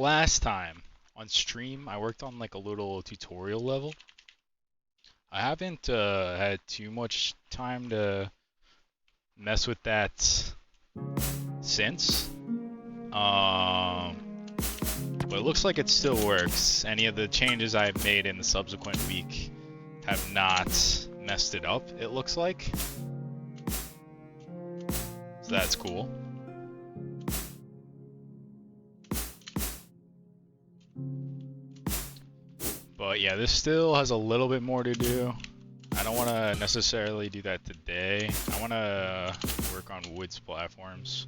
Last time on stream, I worked on like a little tutorial level. I haven't had too much time to mess with that since. But it looks like it still works. Any of the changes I've made in the subsequent week have not messed it up, it looks like. So that's cool. But yeah, this still has a little bit more to do. I don't want to necessarily do that today. I want to work on woods platforms.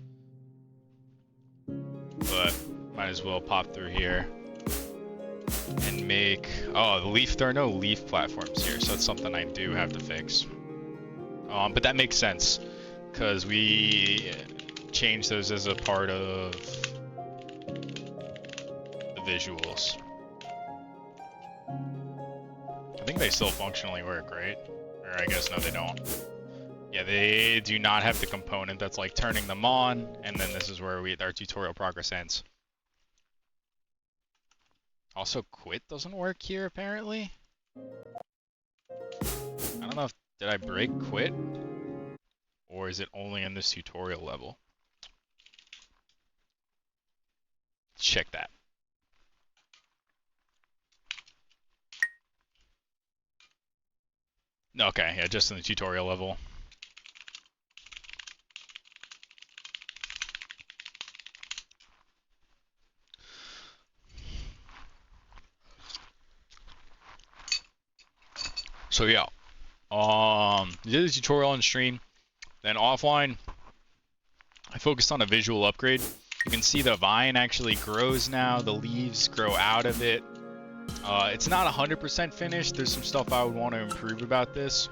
But might as well pop through here and make... Oh, there are no leaf platforms here, so that's something I do have to fix. But that makes sense, because we changed those as a part of the visuals. I think they still functionally work, right? Or I guess no, they don't. Yeah, they do not have the component that's like turning them on, and then this is where our tutorial progress ends. Also, quit doesn't work here, apparently. I don't know if... Did I break quit? Or is it only in this tutorial level? Check that. Okay, yeah, just in the tutorial level. So yeah, did the tutorial on stream, then offline, I focused on a visual upgrade. You can see the vine actually grows now, the leaves grow out of it. It's not 100% finished. There's some stuff I would want to improve about this.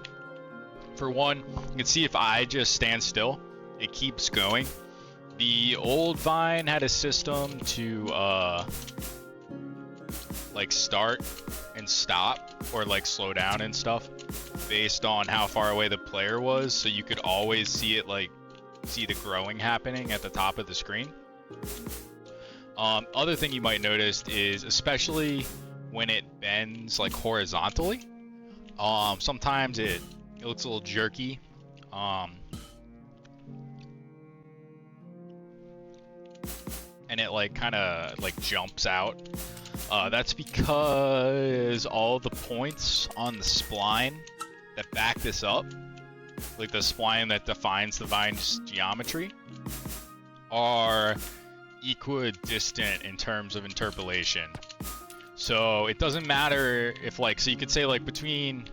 For one, you can see if I just stand still, it keeps going. The old vine had a system to like start and stop, or like slow down and stuff based on how far away the player was, so you could always see it, like see the growing happening at the top of the screen. Other thing you might notice is, especially when it bends like horizontally, sometimes it looks a little jerky. And it like kind of like jumps out. That's because all the points on the spline that back this up, like the spline that defines the vine's geometry, are equidistant in terms of interpolation. So it doesn't matter if like, so you could say like between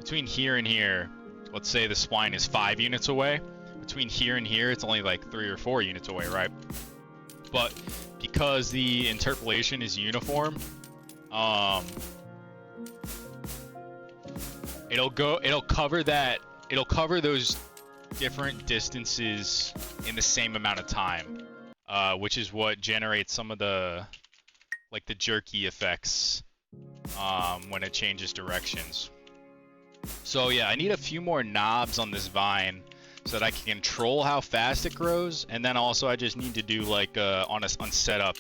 here and here, let's say the spline is 5 units away. Between here and here, it's only like 3 or 4 units away, right? But because the interpolation is uniform, it'll cover those different distances in the same amount of time, which is what generates some of the like the jerky effects when it changes directions. So yeah, I need a few more knobs on this vine so that I can control how fast it grows, and then also I just need to do like on setup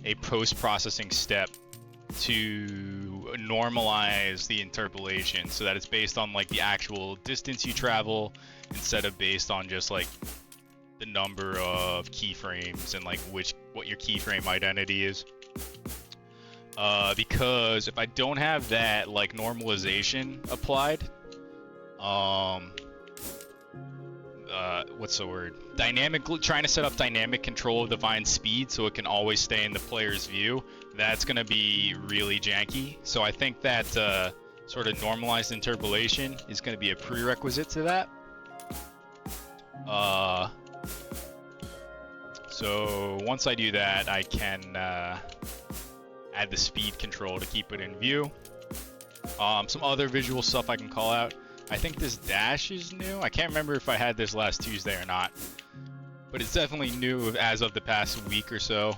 a post-processing step to normalize the interpolation so that it's based on like the actual distance you travel instead of based on just like the number of keyframes and like what your keyframe identity is. Because if I don't have that like normalization applied, what's the word? Trying to set up dynamic control of the vine's speed so it can always stay in the player's view. That's gonna be really janky. So I think that sort of normalized interpolation is gonna be a prerequisite to that. So once I do that, I can add the speed control to keep it in view. Some other visual stuff I can call out. I think this dash is new. I can't remember if I had this last Tuesday or not, but it's definitely new as of the past week or so,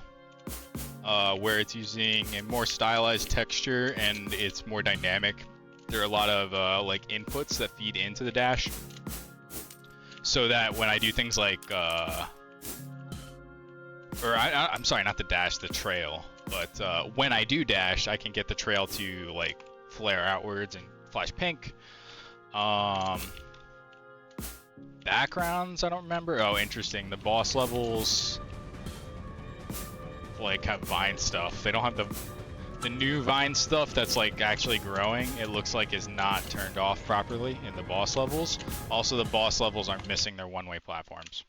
where it's using a more stylized texture and it's more dynamic. There are a lot of like inputs that feed into the dash, so that when I do things like, I'm sorry, not the dash, the trail. But when I do dash, I can get the trail to like flare outwards and flash pink. Backgrounds, I don't remember. Oh, interesting. The boss levels like have vine stuff. They don't have the new vine stuff that's like actually growing. It looks like is not turned off properly in the boss levels. Also, the boss levels aren't missing their one-way platforms.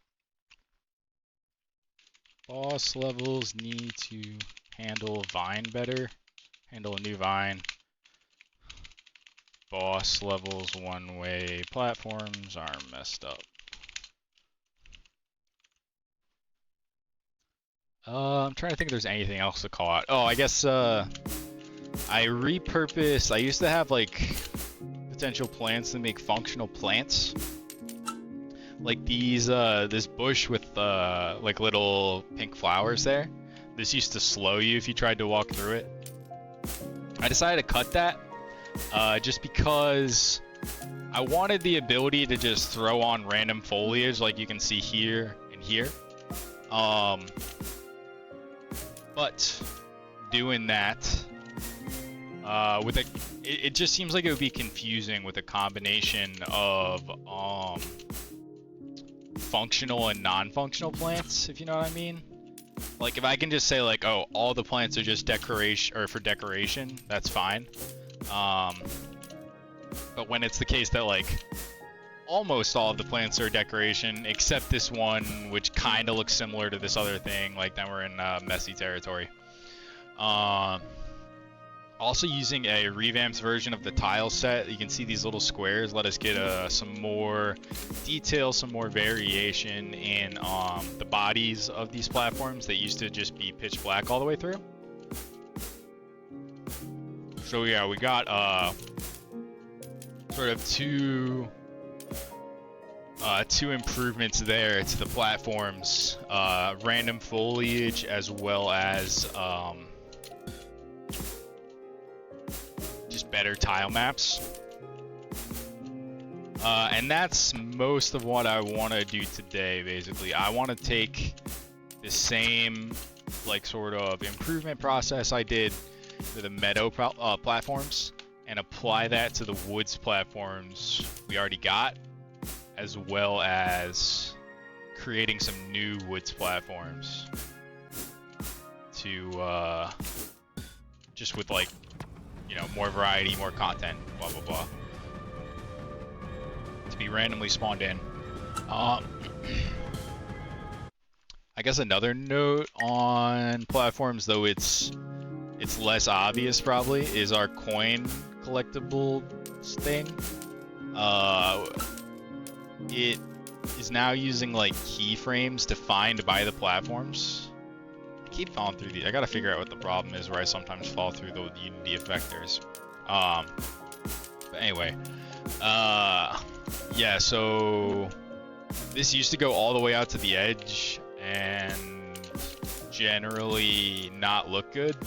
Boss levels need to handle vine better. Handle a new vine. Boss levels one-way platforms are messed up. I'm trying to think if there's anything else to call out. Oh, I guess I repurposed. I used to have like potential plants to make functional plants. Like these, this bush with like little pink flowers there. This used to slow you if you tried to walk through it. I decided to cut that just because I wanted the ability to just throw on random foliage like you can see here and here. But doing that with it just seems like it would be confusing with a combination of functional and non-functional plants, if you know what I mean. Like if I can just say like, oh, all the plants are just decoration or for decoration, that's fine. But when it's the case that like almost all of the plants are decoration except this one, which kind of looks similar to this other thing, like then we're in messy territory. Also using a revamped version of the tile set, you can see these little squares let us get some more detail, some more variation in the bodies of these platforms that used to just be pitch black all the way through. So yeah, we got sort of two improvements there to the platforms, random foliage as well as just better tile maps. And that's most of what I want to do today, basically. I want to take the same like sort of improvement process I did for the meadow platforms and apply that to the woods platforms we already got, as well as creating some new woods platforms to just with like, you know, more variety, more content, blah blah blah, to be randomly spawned in. I guess another note on platforms, though it's less obvious probably, is our coin collectible thing. It is now using like keyframes defined by the platforms. I keep falling through these. I gotta figure out what the problem is where I sometimes fall through the Unity effectors. But anyway, yeah, so this used to go all the way out to the edge and generally not look good,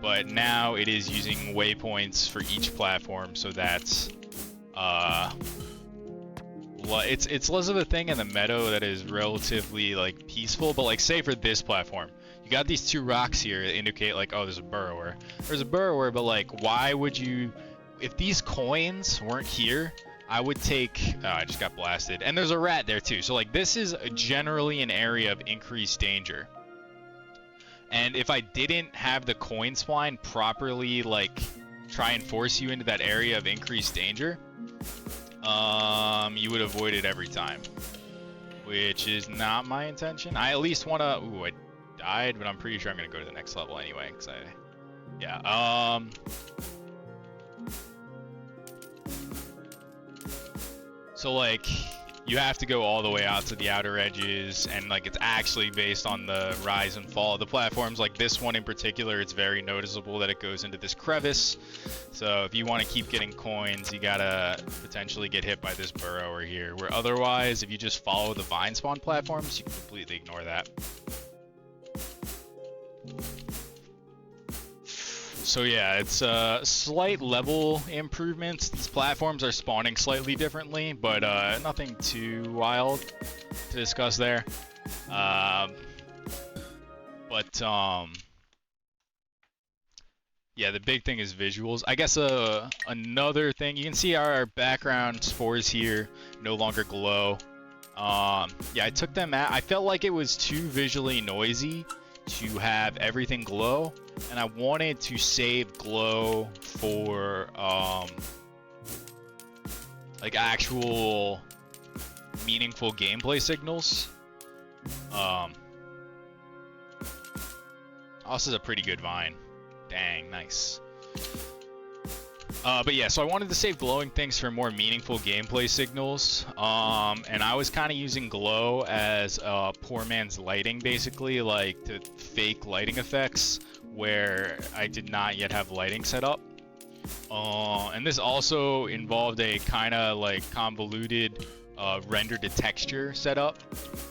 but now it is using waypoints for each platform, so that's it's less of a thing in the meadow that is relatively like peaceful, but like say for this platform, you got these two rocks here that indicate like, oh, there's a burrower. There's a burrower, but like, why would you, if these coins weren't here, I would take, I just got blasted. And there's a rat there too. So like this is generally an area of increased danger. And if I didn't have the coin spline properly like try and force you into that area of increased danger, you would avoid it every time, which is not my intention. I at least want to, ooh, I died, but I'm pretty sure I'm going to go to the next level anyway, because yeah, so like, you have to go all the way out to the outer edges, and like it's actually based on the rise and fall of the platforms. Like this one in particular, it's very noticeable that it goes into this crevice. So if you want to keep getting coins, you gotta potentially get hit by this burrower here, where otherwise, if you just follow the vine spawn platforms, you can completely ignore that. So yeah, it's slight level improvements. These platforms are spawning slightly differently, but nothing too wild to discuss there. Yeah, the big thing is visuals. I guess another thing, you can see our background spores here no longer glow. Yeah, I took them out. I felt like it was too visually noisy to have everything glow, and I wanted to save glow for like actual meaningful gameplay signals. Oh, this is a pretty good vine. Dang, nice. But yeah, so I wanted to save glowing things for more meaningful gameplay signals. And I was kind of using glow as poor man's lighting, basically, like to fake lighting effects where I did not yet have lighting set up. And this also involved a kind of like convoluted render to texture setup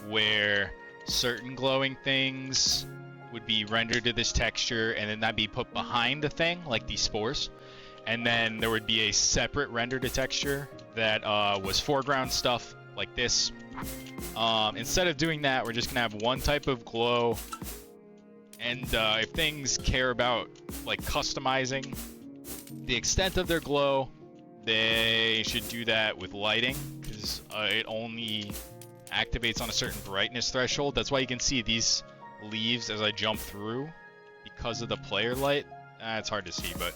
where certain glowing things would be rendered to this texture and then that'd be put behind the thing, like these spores. And then there would be a separate render to texture that was foreground stuff like this. Instead of doing that, we're just gonna have one type of glow. And if things care about like customizing the extent of their glow, they should do that with lighting, because it only activates on a certain brightness threshold. That's why you can see these leaves as I jump through because of the player light. It's hard to see, but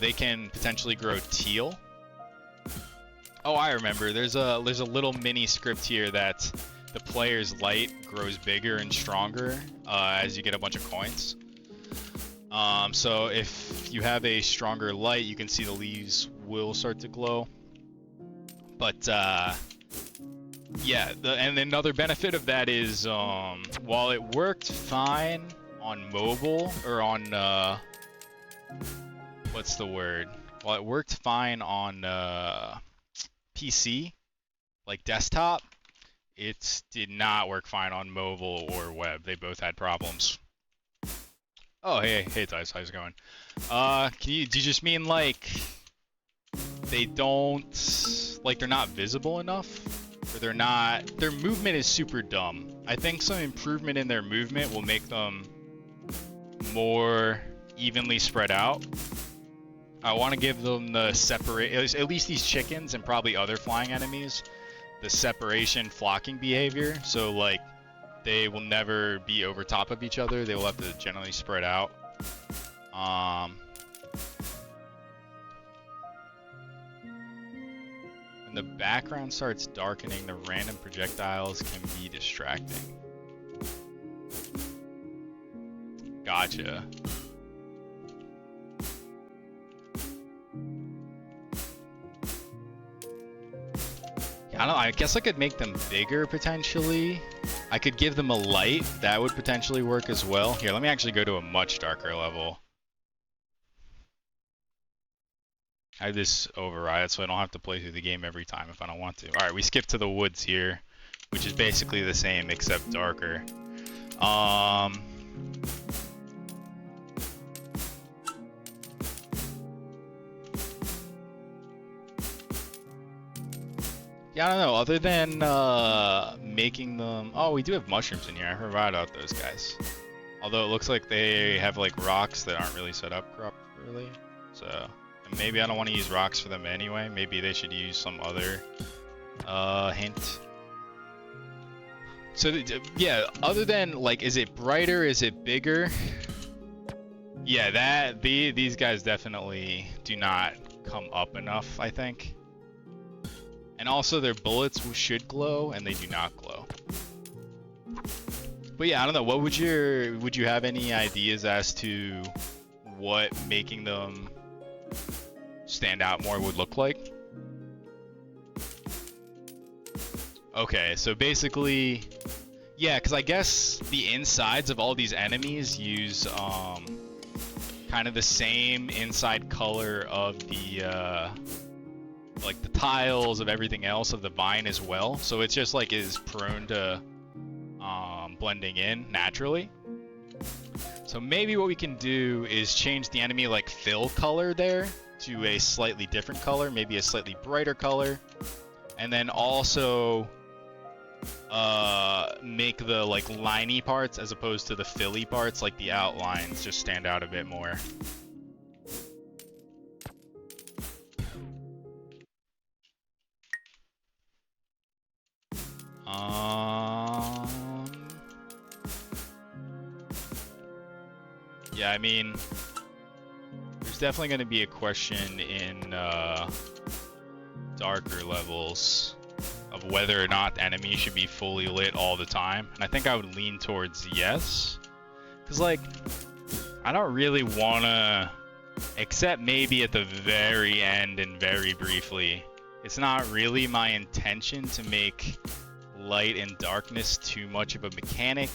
they can potentially grow teal. Oh, I remember. There's a little mini script here that the player's light grows bigger and stronger as you get a bunch of coins. So if you have a stronger light, you can see the leaves will start to glow. But yeah, and another benefit of that is while it worked fine on mobile, or on what's the word? While it worked fine on PC, like desktop, it did not work fine on mobile or web. They both had problems. Oh, hey, Dice, how's it going? Do you just mean like they don't, like they're not visible enough? Or they're not, their movement is super dumb. I think some improvement in their movement will make them more evenly spread out. I want to give them the separate, at least these chickens and probably other flying enemies, the separation flocking behavior. So like they will never be over top of each other. They will have to generally spread out. When the background starts darkening, the random projectiles can be distracting. Gotcha. I don't know, I guess I could make them bigger potentially. I could give them a light. That would potentially work as well. Here, let me actually go to a much darker level. I have this override so I don't have to play through the game every time if I don't want to. Alright, we skip to the woods here, which is basically the same except darker. Yeah, I don't know, other than making them... Oh, we do have mushrooms in here. I forgot about those guys. Although it looks like they have like rocks that aren't really set up properly. So, and maybe I don't want to use rocks for them anyway. Maybe they should use some other hint. So, yeah, other than like, is it brighter? Is it bigger? Yeah, these guys definitely do not come up enough, I think. And also their bullets should glow, and they do not glow. But yeah, I don't know. What would you have any ideas as to what making them stand out more would look like? Okay, so basically, yeah, because I guess the insides of all these enemies use kind of the same inside color of the like the tiles of everything else of the vine as well, so it's just like is prone to blending in naturally. So maybe what we can do is change the enemy like fill color there to a slightly different color, maybe a slightly brighter color, and then also make the like liney parts as opposed to the filly parts, like the outlines, just stand out a bit more. Yeah, I mean, there's definitely going to be a question in darker levels of whether or not enemies should be fully lit all the time. And I think I would lean towards yes. Because, like, I don't really want to, except maybe at the very end and very briefly, it's not really my intention to make light and darkness too much of a mechanic.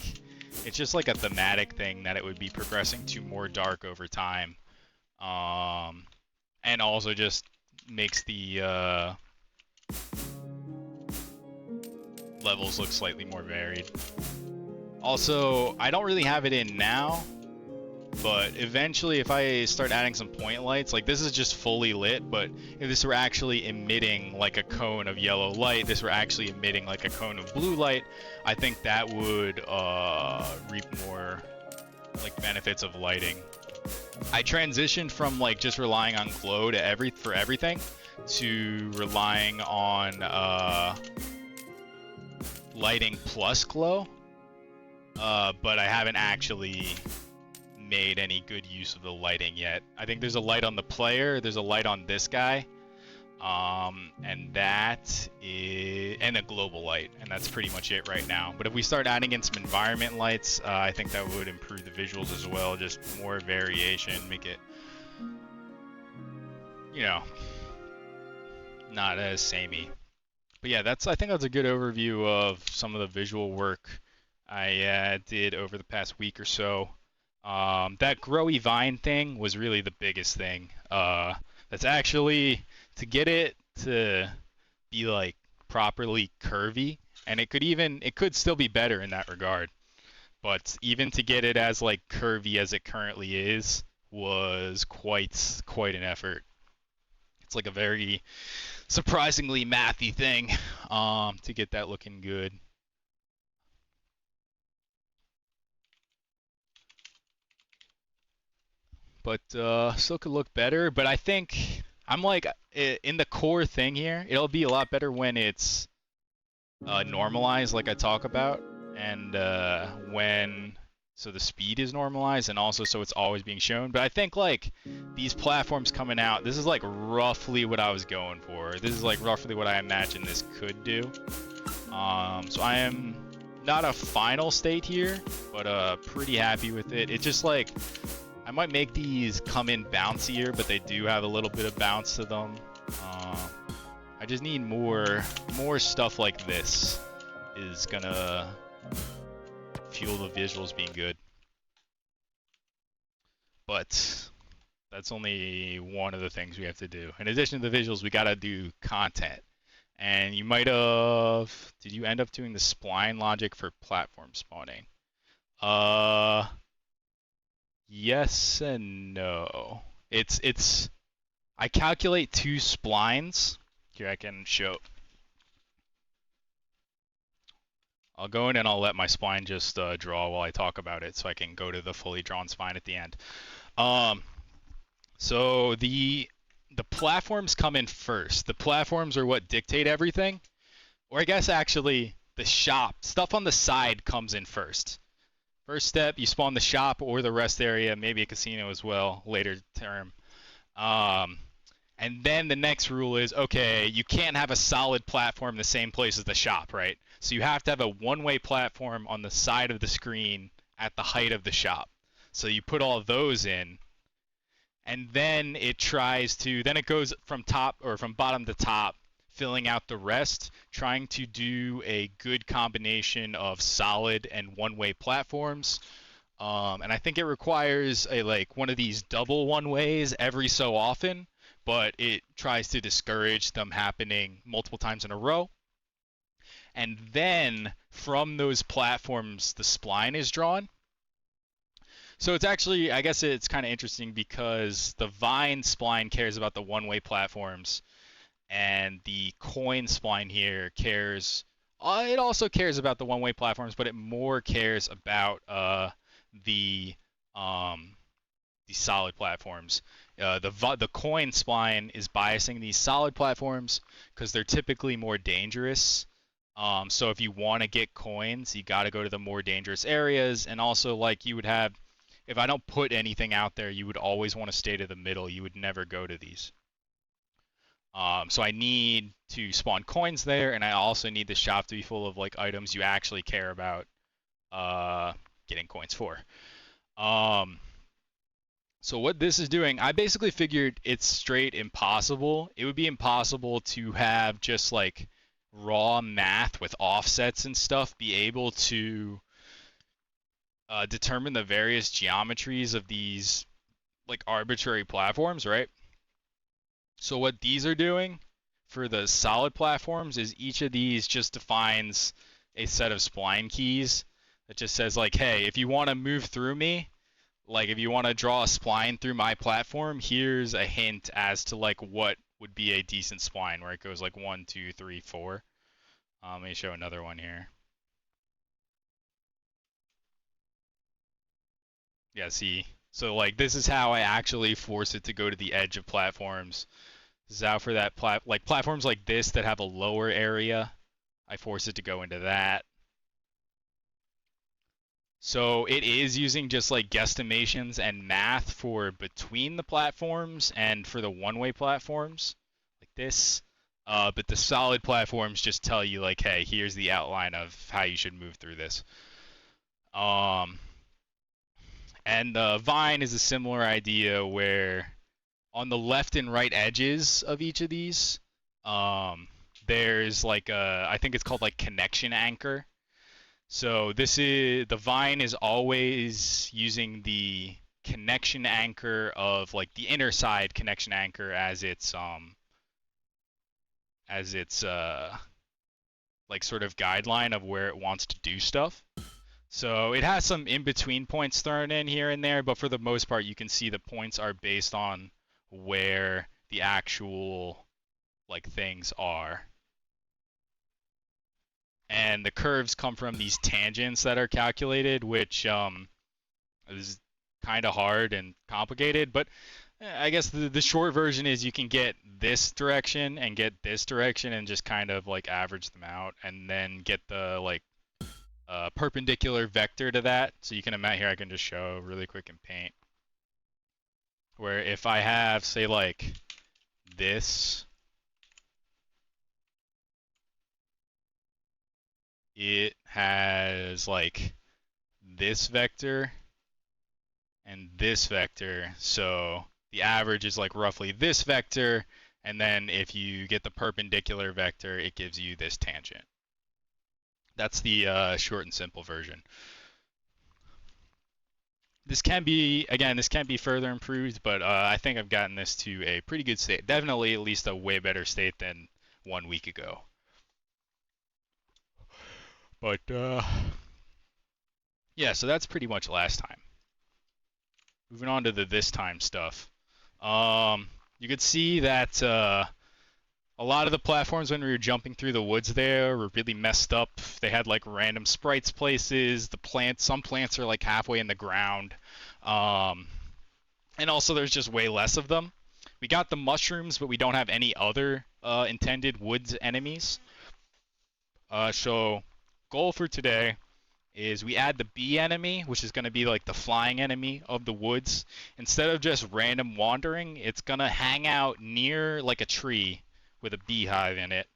It's just like a thematic thing that it would be progressing to more dark over time. And also just makes the levels look slightly more varied. Also, I don't really have it in now, but eventually if I start adding some point lights, like this is just fully lit, but if this were actually emitting like a cone of yellow light, this were actually emitting like a cone of blue light, I think that would reap more like benefits of lighting. I transitioned from like just relying on glow to for everything to relying on lighting plus glow, but I haven't actually made any good use of the lighting yet. I think there's a light on the player, there's a light on this guy, and that is, and a global light, and that's pretty much it right now. But if we start adding in some environment lights, I think that would improve the visuals as well, just more variation, make it, you know, not as samey. But yeah, I think that's a good overview of some of the visual work I did over the past week or so. That growy vine thing was really the biggest thing. That's actually to get it to be like properly curvy, and it could still be better in that regard. But even to get it as like curvy as it currently is was quite an effort. It's like a very surprisingly mathy thing to get that looking good. But still could look better. But I think I'm like in the core thing here. It'll be a lot better when it's normalized, like I talk about, and so the speed is normalized, and also so it's always being shown. But I think like these platforms coming out, this is like roughly what I was going for. This is like roughly what I imagine this could do. So I am not a final state here, but pretty happy with it. It just like I might make these come in bouncier, but they do have a little bit of bounce to them. I just need more stuff like this is gonna fuel the visuals being good. But that's only one of the things we have to do. In addition to the visuals, we gotta do content. And you might have, did you end up doing the spline logic for platform spawning? Yes and no. I calculate 2 splines. Here I can show. I'll go in and I'll let my spline just draw while I talk about it, so I can go to the fully drawn spline at the end. So the platforms come in first. The platforms are what dictate everything. Or I guess actually the shop, stuff on the side comes in first. First step, you spawn the shop or the rest area, maybe a casino as well, later term. And then the next rule is, okay, you can't have a solid platform in the same place as the shop, right? So you have to have a one-way platform on the side of the screen at the height of the shop. So you put all those in, and then it goes from top or from bottom to top, filling out the rest, trying to do a good combination of solid and one-way platforms. And I think it requires one of these double one-ways every so often, but it tries to discourage them happening multiple times in a row. And then from those platforms, the spline is drawn. So it's actually, I guess it's kind of interesting because the vine spline cares about the one-way platforms, and the coin spline here cares. It also cares about the one-way platforms, but it more cares about the solid platforms. The coin spline is biasing these solid platforms because they're typically more dangerous. So if you want to get coins, you got to go to the more dangerous areas, and also like you would have, if I don't put anything out there, you would always want to stay to the middle. You would never go to these. So I need to spawn coins there, and I also need the shop to be full of like items you actually care about getting coins for. So what this is doing, I basically figured it's straight impossible. It would be impossible to have just like raw math with offsets and stuff be able to determine the various geometries of these like arbitrary platforms, right? So what these are doing for the solid platforms is each of these just defines a set of spline keys that just says like, hey, if you want to move through me, like if you want to draw a spline through my platform, here's a hint as to like what would be a decent spline where it goes like 1, 2, 3, 4. Let me show another one here. Yeah, see. So like this is how I actually force it to go to the edge of platforms. This is how for that like platforms like this that have a lower area, I force it to go into that. So it is using just like guesstimations and math for between the platforms and for the one-way platforms like this. But the solid platforms just tell you like, hey, here's the outline of how you should move through this. And the vine is a similar idea where on the left and right edges of each of these, there's like I think it's called like connection anchor. So the vine is always using the connection anchor of like the inner side connection anchor as its like sort of guideline of where it wants to do stuff. So it has some in-between points thrown in here and there, but for the most part you can see the points are based on where the actual like things are. And the curves come from these tangents that are calculated, which is kind of hard and complicated. But I guess the short version is you can get this direction and get this direction and just kind of like average them out, and then get the like perpendicular vector to that. So you can imagine here, I can just show really quick in Paint, where if I have say like this, it has like this vector and this vector. So the average is like roughly this vector, and then if you get the perpendicular vector, it gives you this tangent. That's the short and simple version. This can be, again, this can be further improved, but I think I've gotten this to a pretty good state. Definitely at least a way better state than 1 week ago. But yeah, so that's pretty much last time. Moving on to the this time stuff. You could see that a lot of the platforms when we were jumping through the woods there were really messed up. They had like random sprites places. The plants, some plants are like halfway in the ground. And also there's just way less of them. We got the mushrooms, but we don't have any other intended woods enemies. So goal for today is we add the bee enemy, which is going to be like the flying enemy of the woods. Instead of just random wandering, it's going to hang out near like a tree with a beehive in it.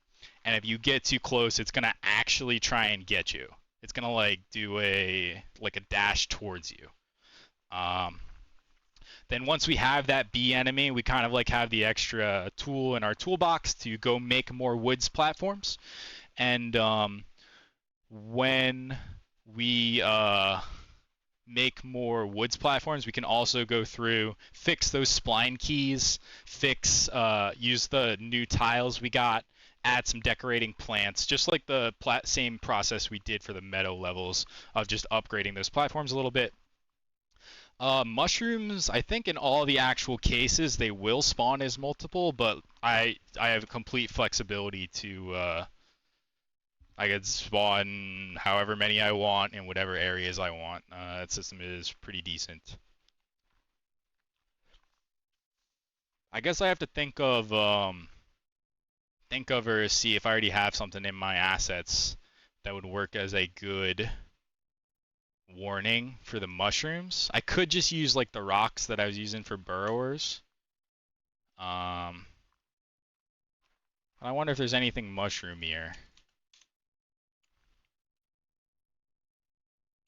And if you get too close, it's going to actually try and get you. It's going to like do a dash towards you. Then once we have that bee enemy, we kind of like have the extra tool in our toolbox to go make more woods platforms. And when we make more woods platforms, we can also go through, fix those spline keys, use the new tiles we got, add some decorating plants, just like the same process we did for the meadow levels of just upgrading those platforms a little bit. Mushrooms, I think in all the actual cases they will spawn as multiple, but I have complete flexibility to I could spawn however many I want in whatever areas I want. That system is pretty decent. I guess I have to think of or see if I already have something in my assets that would work as a good warning for the mushrooms. I could just use like the rocks that I was using for burrowers. I wonder if there's anything mushroomier.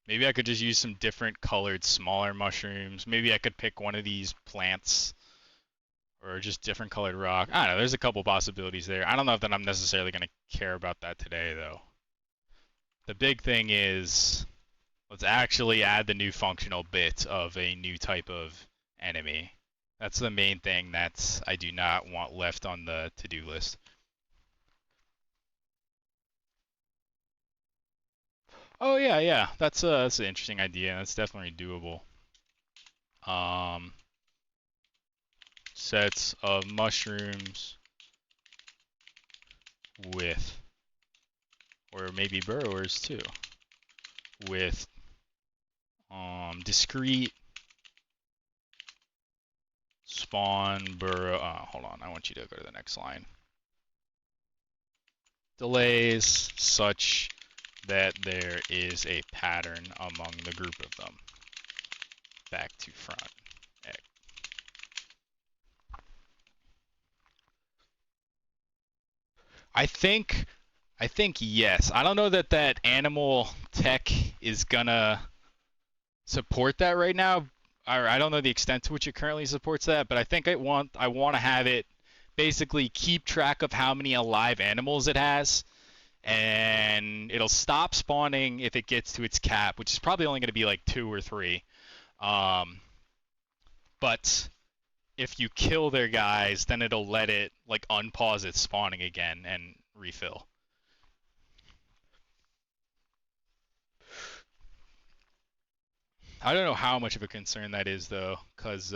Maybe I could just use some different colored smaller mushrooms. Maybe I could pick one of these plants or just different colored rock. I don't know, there's a couple possibilities there. I don't know if that I'm necessarily going to care about that today though. The big thing is let's actually add the new functional bit of a new type of enemy. That's the main thing that I do not want left on the to-do list. Oh yeah, yeah. That's an interesting idea. That's definitely doable. Sets of mushrooms with, or maybe burrowers too, with discrete spawn burrow. Hold on, I want you to go to the next line. Delays such that there is a pattern among the group of them. Back to front. I think yes. I don't know that that animal tech is gonna support that right now. I don't know the extent to which it currently supports that, but I think I want to have it basically keep track of how many alive animals it has, and it'll stop spawning if it gets to its cap, which is probably only going to be like 2 or 3. But if you kill their guys, then it'll let it like unpause its spawning again and refill. I don't know how much of a concern that is though, because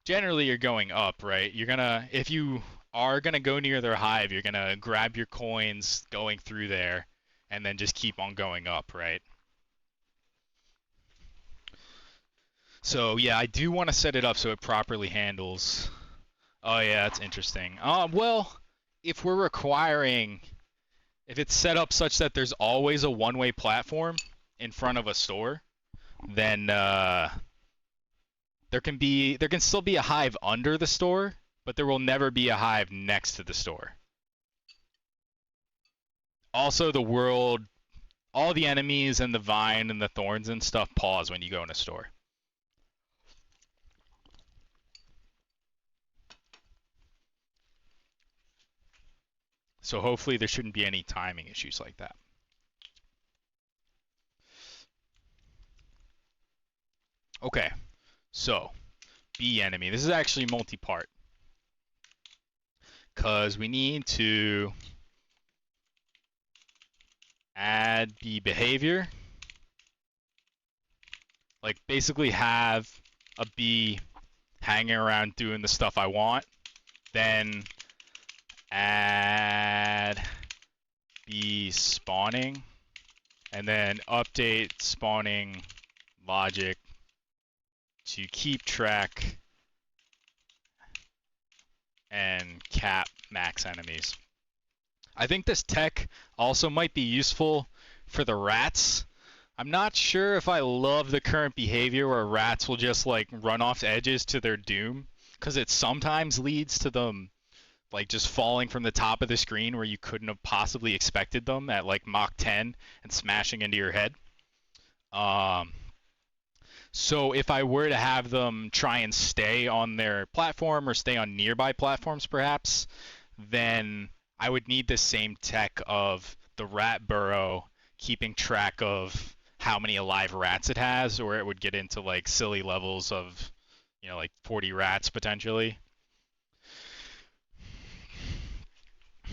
generally you're going up, right? You're gonna, if you are gonna go near their hive, you're gonna grab your coins going through there, and then just keep on going up, right? So yeah, I do want to set it up so it properly handles. Oh yeah, that's interesting. Well, if we're requiring, if it's set up such that there's always a one-way platform in front of a store, then there can still be a hive under the store, but there will never be a hive next to the store. Also, the world, all the enemies and the vine and the thorns and stuff pause when you go in a store. So hopefully there shouldn't be any timing issues like that. Okay, so bee enemy. This is actually multi-part because we need to add bee behavior. Like basically have a bee hanging around doing the stuff I want. Then add bee spawning. And then update spawning logic to keep track and cap max enemies. I think this tech also might be useful for the rats. I'm not sure if I love the current behavior where rats will just like run off edges to their doom, because it sometimes leads to them like just falling from the top of the screen where you couldn't have possibly expected them at like Mach 10 and smashing into your head. So if I were to have them try and stay on their platform or stay on nearby platforms perhaps, then I would need the same tech of the rat burrow keeping track of how many alive rats it has, or it would get into like silly levels of, you know, like 40 rats potentially.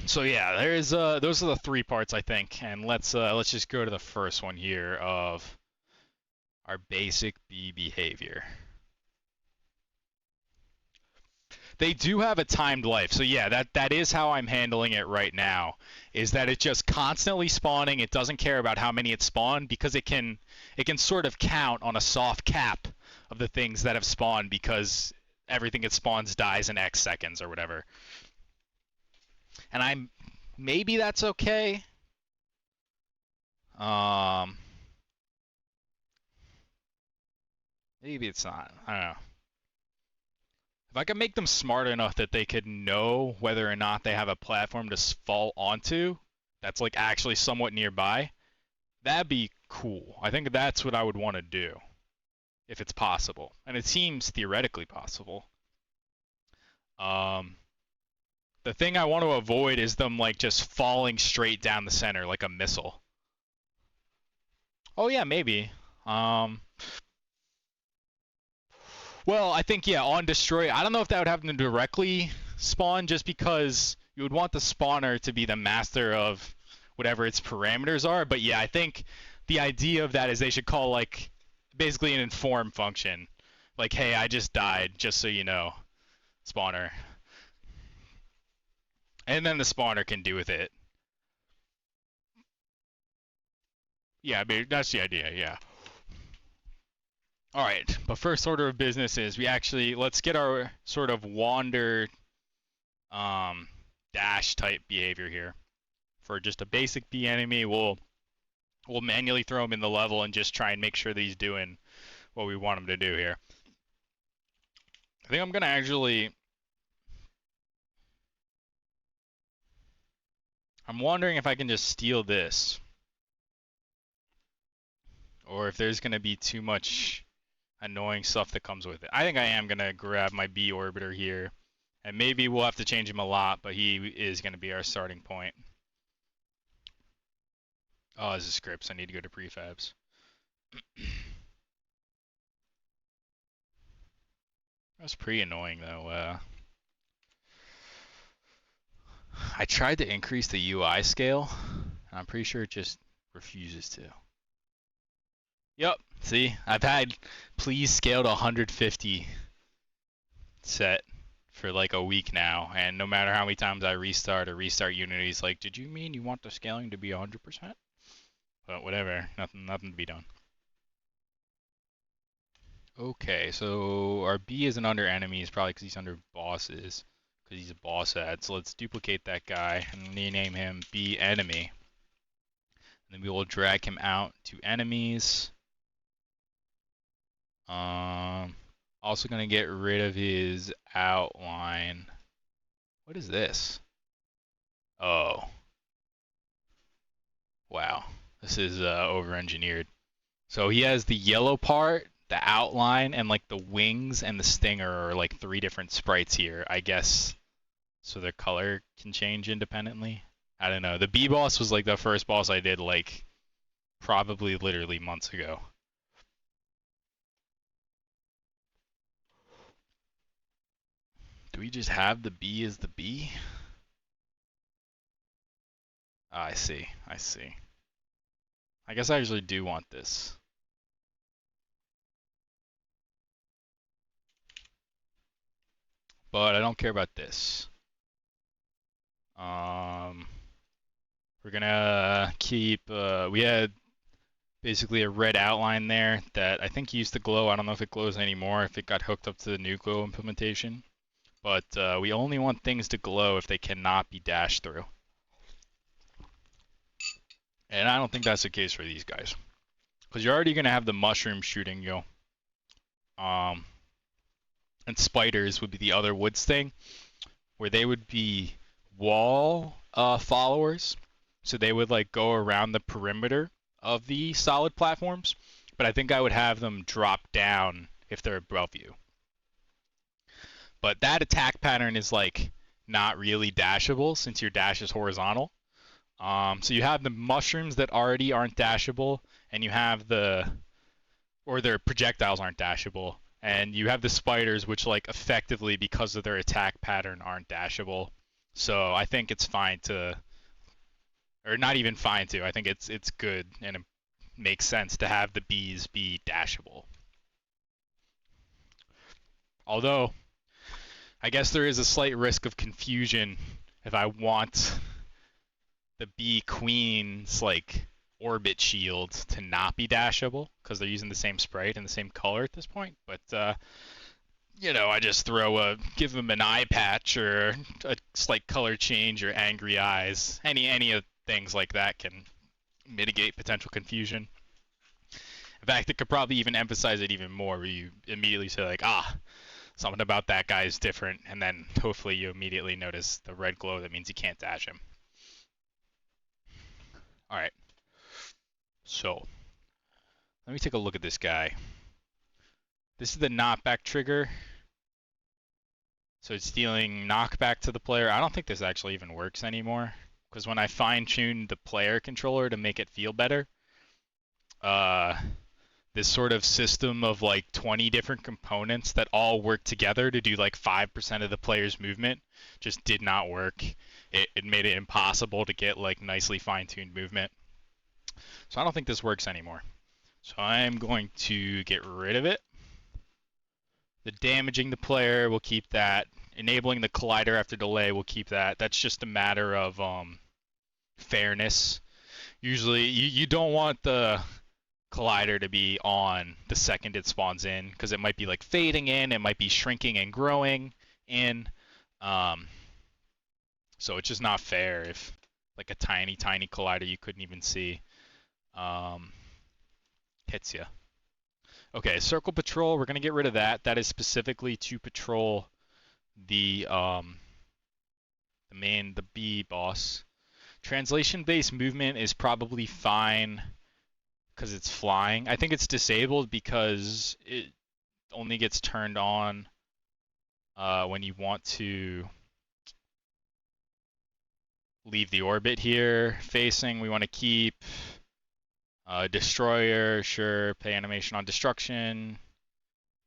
So yeah, there's those are the 3 parts I think, and let's just go to the first one here of our basic bee behavior. They do have a timed life. So yeah, that is how I'm handling it right now. Is that it's just constantly spawning. It doesn't care about how many it spawned because it can sort of count on a soft cap of the things that have spawned because everything it spawns dies in X seconds or whatever. And maybe that's okay. Maybe it's not. I don't know. If I could make them smart enough that they could know whether or not they have a platform to fall onto that's like actually somewhat nearby, that'd be cool. I think that's what I would want to do if it's possible, and it seems theoretically possible. Um, the thing I want to avoid is them like just falling straight down the center like a missile. Oh yeah, maybe. Um, well, I think yeah, on destroy. I don't know if that would have them directly spawn, just because you would want the spawner to be the master of whatever its parameters are. But yeah, I think the idea of that is they should call like basically an inform function, like, hey, I just died, just so you know, spawner, and then the spawner can do with it. Yeah, I mean, that's the idea. Yeah. All right, but first order of business is let's get our sort of wander um, dash type behavior here. For just a basic B enemy, we'll manually throw him in the level and just try and make sure that he's doing what we want him to do here. I think I'm gonna actually. I'm wondering if I can just steal this, or if there's gonna be too much annoying stuff that comes with it. I think I am gonna grab my B orbiter here, and maybe we'll have to change him a lot, but he is gonna be our starting point. Oh, this is scripts. I need to go to prefabs. That's pretty annoying though. I tried to increase the UI scale, and I'm pretty sure it just refuses to. Yep, see, I've had please scale to 150 set for like a week now, and no matter how many times I restart Unity, it's like, did you mean you want the scaling to be 100%? But whatever, nothing to be done. Okay, so our B isn't under enemies, probably because he's under bosses, because he's a boss ad. So let's duplicate that guy and rename him B enemy. And then we will drag him out to enemies. Also gonna get rid of his outline. What is this? Oh, wow, this is over-engineered. So he has the yellow part, the outline, and like the wings and the stinger are like 3 different sprites here, I guess, so their color can change independently. I don't know. The B boss was like the first boss I did like probably literally months ago. Do we just have the B as the B? Oh, I see. I see. I guess I actually do want this. But I don't care about this. We're gonna keep, we had basically a red outline there that I think used to glow. I don't know if it glows anymore, if it got hooked up to the new glow implementation. But we only want things to glow if they cannot be dashed through. And I don't think that's the case for these guys. Because you're already going to have the mushroom shooting you. And spiders would be the other woods thing, where they would be wall followers. So they would like go around the perimeter of the solid platforms. But I think I would have them drop down if they're above you. But that attack pattern is like not really dashable since your dash is horizontal. So you have the mushrooms that already aren't dashable, and you have or their projectiles aren't dashable, and you have the spiders, which like effectively because of their attack pattern aren't dashable. So I think it's fine to, or not even fine to. I think it's good and it makes sense to have the bees be dashable. Although I guess there is a slight risk of confusion if I want the bee queen's like orbit shields to not be dashable because they're using the same sprite and the same color at this point. But you know, I just give them an eye patch or a slight color change or angry eyes. Any of things like that can mitigate potential confusion. In fact, it could probably even emphasize it even more, where you immediately say like, ah, something about that guy is different, and then hopefully you immediately notice the red glow. That means you can't dash him. All right. So let me take a look at this guy. This is the knockback trigger. So it's dealing knockback to the player. I don't think this actually even works anymore, because when I fine-tuned the player controller to make it feel better, this sort of system of like 20 different components that all work together to do like 5% of the player's movement just did not work. It made it impossible to get like nicely fine-tuned movement. So I don't think this works anymore. So I'm going to get rid of it. The damaging the player, we'll keep that. Enabling the collider after delay, we'll keep that. That's just a matter of fairness. Usually, you don't want the collider to be on the second it spawns in, because it might be like fading in, it might be shrinking and growing in. So it's just not fair if like a tiny collider you couldn't even see hits you. Okay, circle patrol, we're gonna get rid of that. That is specifically to patrol the B boss. Translation-based movement is probably fine because it's flying. I think it's disabled because it only gets turned on when you want to leave the orbit here. Facing, we want to keep. Destroyer, sure. Pay animation on destruction.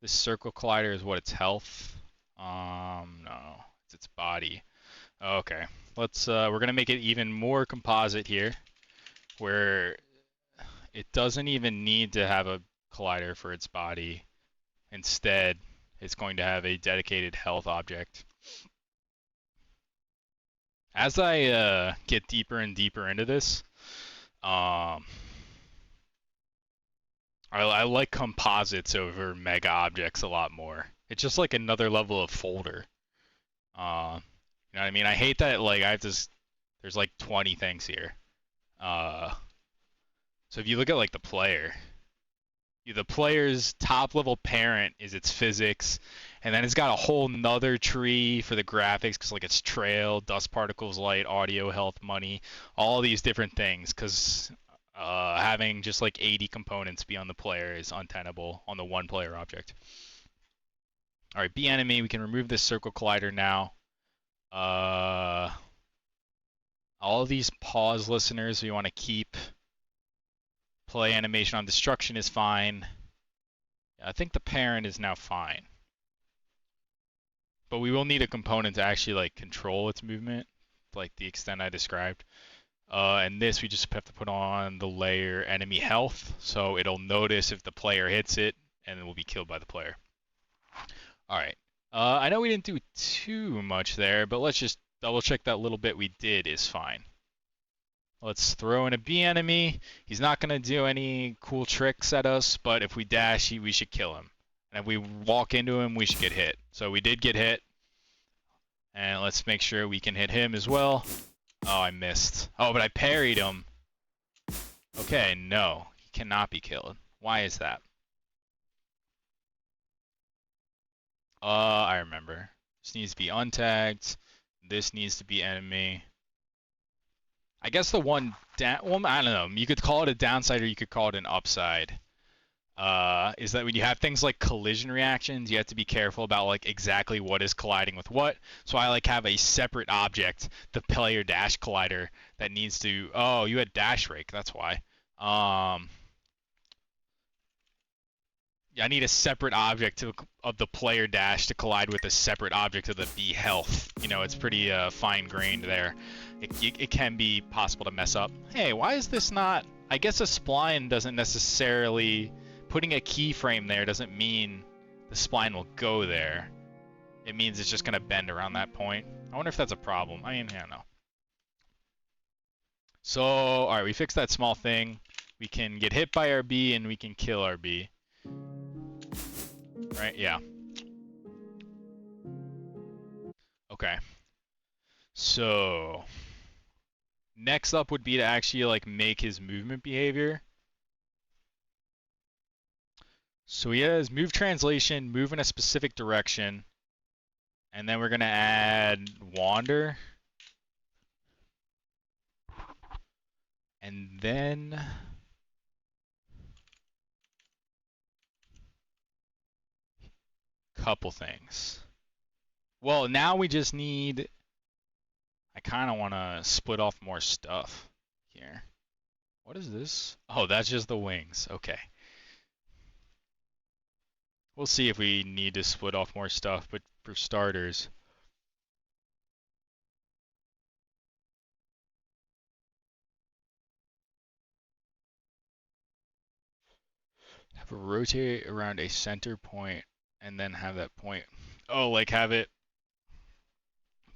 This circle collider is what, its health? No, it's its body. Okay, let's. We're gonna make it even more composite here, where it doesn't even need to have a collider for its body. Instead, it's going to have a dedicated health object. As I get deeper and deeper into this, I like composites over mega objects a lot more. It's just like another level of folder. You know what I mean? I hate that like I have to. There's like 20 things here. So if you look at like the player's top level parent is its physics, and then it's got a whole nother tree for the graphics, because like it's trail, dust particles, light, audio, health, money, all these different things, because having just like 80 components be on the player is untenable on the one player object. All right, B enemy, we can remove this circle collider now. All of these pause listeners we want to keep. Play animation on destruction is fine. I think the parent is now fine. But we will need a component to actually like control its movement, like the extent I described. And this we just have to put on the layer enemy health, so it'll notice if the player hits it, and it will be killed by the player. Alright. I know we didn't do too much there, but let's just double check that little bit we did is fine. Let's throw in a B enemy. He's not going to do any cool tricks at us, but if we dash, we should kill him. And if we walk into him, we should get hit. So we did get hit. And let's make sure we can hit him as well. Oh, I missed. Oh, but I parried him. Okay, no. He cannot be killed. Why is that? I remember. This needs to be untagged. This needs to be enemy. I guess the one well, I don't know. You could call it a downside or you could call it an upside. Is that when you have things like collision reactions, you have to be careful about like exactly what is colliding with what. So I like have a separate object, the player dash collider, that needs to. Oh, you had dash rake. That's why. Yeah, I need a separate object of the player dash to collide with a separate object of the B health. You know, it's pretty fine-grained there. It can be possible to mess up. Hey, why is this not... I guess a spline doesn't necessarily... Putting a keyframe there doesn't mean the spline will go there. It means it's just going to bend around that point. I wonder if that's a problem. I mean, I don't know. So, alright, we fixed that small thing. We can get hit by our B and we can kill our B. Right? Yeah. Okay. So next up would be to actually like make his movement behavior. So he has move translation, move in a specific direction, and then we're going to add wander. And then couple things. Well, now we just need, I kind of want to split off more stuff here. What is this? Oh, that's just the wings. Okay. We'll see if we need to split off more stuff, but for starters, have it rotate around a center point and then have that point. Oh, like have it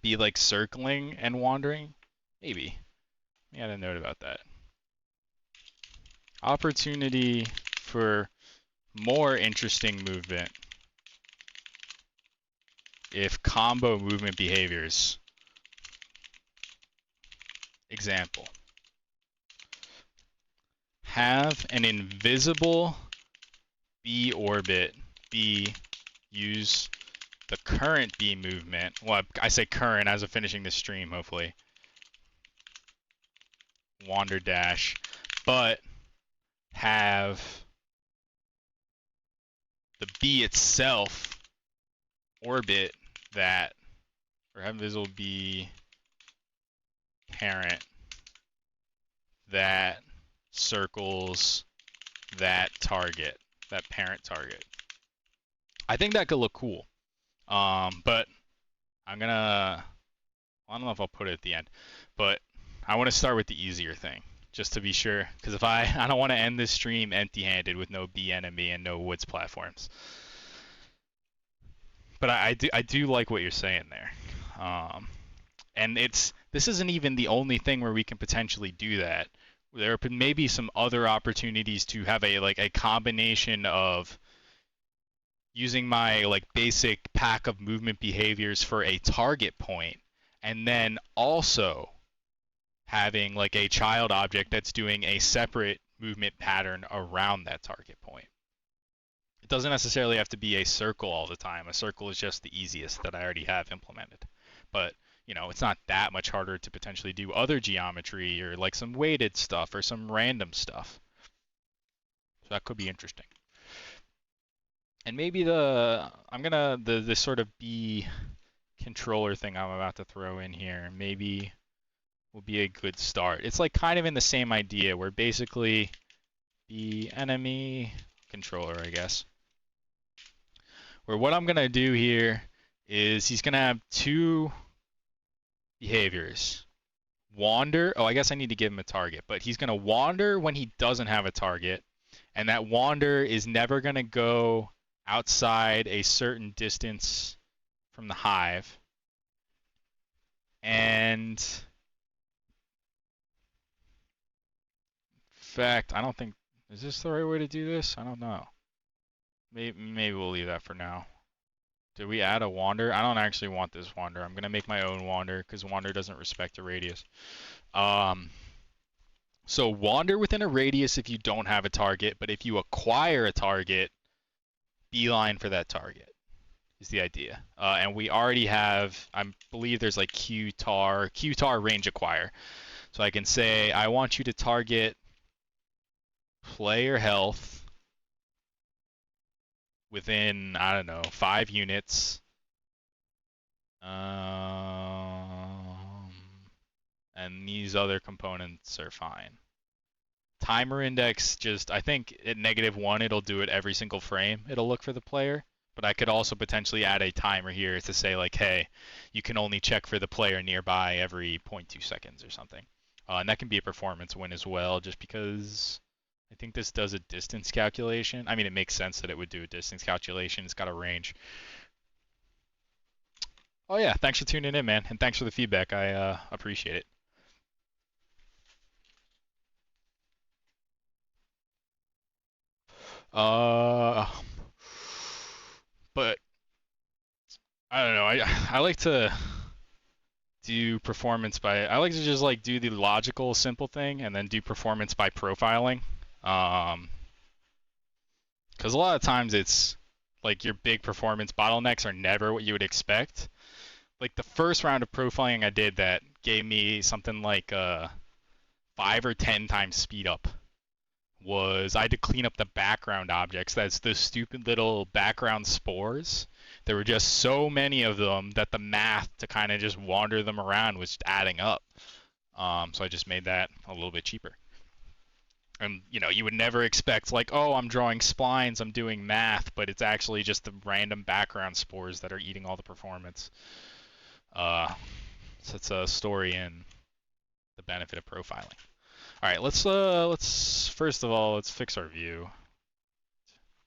be like circling and wandering? Maybe. I had a note about that. Opportunity for more interesting movement if combo movement behaviors. Example. Have an invisible B orbit B use the current B movement. Well, I say current as of finishing the stream, hopefully. Wander dash, but have the B itself orbit that, or have invisible B parent that circles that target, that parent target. I think that could look cool. But I'm gonna, I don't know if I'll put it at the end, but I want to start with the easier thing, just to be sure, because if I don't want to end this stream empty-handed with no B enemy and no woods platforms. But I do like what you're saying there. And this isn't even the only thing where we can potentially do that. There may be some other opportunities to have a combination of using my basic pack of movement behaviors for a target point, and then also having a child object that's doing a separate movement pattern around that target point. It doesn't necessarily have to be a circle all the time. A circle is just the easiest that I already have implemented. But, it's not that much harder to potentially do other geometry or some weighted stuff or some random stuff. So that could be interesting. And maybe this sort of B controller thing I'm about to throw in here maybe will be a good start. It's kind of in the same idea where basically the enemy controller, I guess, where what I'm going to do here is he's going to have two behaviors. Wander, I guess I need to give him a target, but he's going to wander when he doesn't have a target, and that wander is never going to go outside a certain distance from the hive. And in fact, I don't think, is this the right way to do this? I don't know. Maybe we'll leave that for now. Did we add a wander? I don't actually want this wander. I'm going to make my own wander because wander doesn't respect a radius. So wander within a radius if you don't have a target, but if you acquire a target, beeline for that target is the idea. And we already have, I believe there's QTAR range acquire. So I can say, I want you to target player health within, I don't know, 5 units. And these other components are fine. Timer index, I think at -1 it'll do it every single frame. It'll look for the player. But I could also potentially add a timer here to say hey, you can only check for the player nearby every 0.2 seconds or something. And that can be a performance win as well, just because I think this does a distance calculation. I mean, it makes sense that it would do a distance calculation. It's got a range. Oh yeah, thanks for tuning in, man, and thanks for the feedback. I appreciate it. But I don't know. I like to do performance by. I like to just do the logical, simple thing, and then do performance by profiling. Because a lot of times it's like your big performance bottlenecks are never what you would expect. Like the first round of profiling I did that gave me something like 5 or 10 times speed up was I had to clean up the background objects. That's the stupid little background spores. There were just so many of them that the math to kind of just wander them around was adding up. So I just made that a little bit cheaper. And you would never expect like, oh, I'm drawing splines, I'm doing math, but it's actually just the random background spores that are eating all the performance. So it's a story in the benefit of profiling. All right, let's first of all let's fix our view.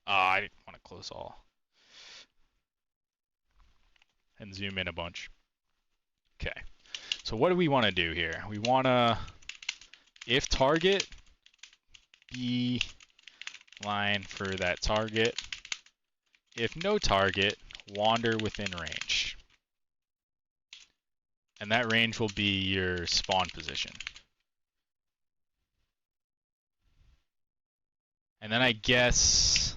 I want to close all and zoom in a bunch. Okay, so what do we want to do here? We want to, if target, be line for that target. If no target, wander within range. And that range will be your spawn position. And then I guess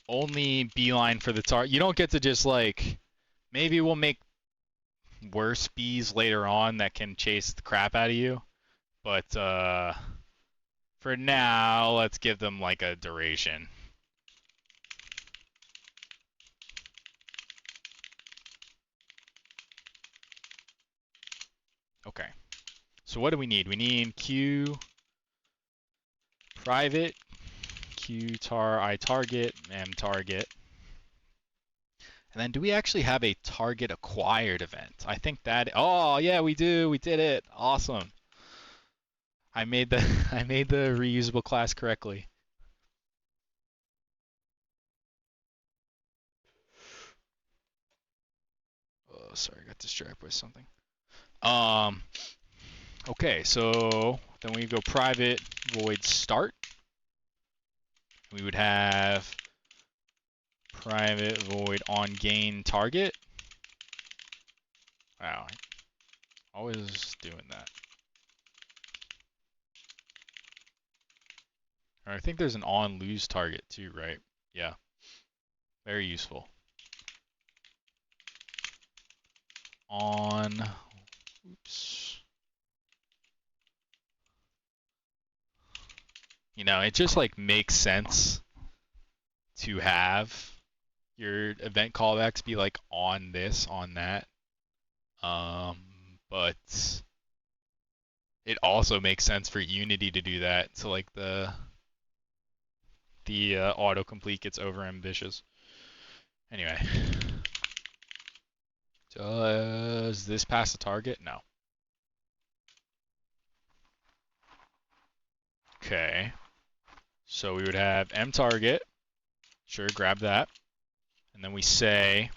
only beeline for the target. You don't get to just like, maybe we'll make worse bees later on that can chase the crap out of you. But for now, let's give them like a duration. Okay. So what do we need? We need Q private, Q tar I target, M target. And then do we actually have a target acquired event? I think that, oh yeah, we do. We did it. Awesome. I made the I made the reusable class correctly. Oh, sorry, I got distracted by something. Okay, so then we go private void start. We would have private void on gain target. Wow, always doing that. Or I think there's an on lose target too, right? Yeah, very useful. On, oops. It just like makes sense to have your event callbacks be like on this, on that. But it also makes sense for Unity to do that. So like the autocomplete gets over ambitious. Anyway, does this pass the target? No. Okay. So we would have M target. Sure, grab that. And then we say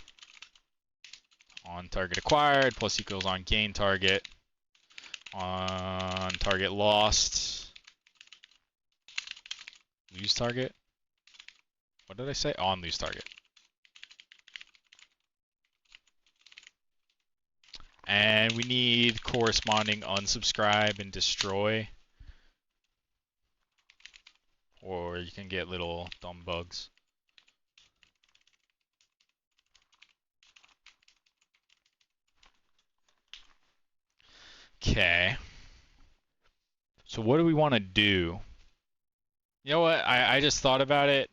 on target acquired plus equals on gain target. On target lost. Lose target. What did I say? On lose target. And we need corresponding unsubscribe and destroy. Or you can get little dumb bugs. Okay. So what do we want to do? You know what? I just thought about it.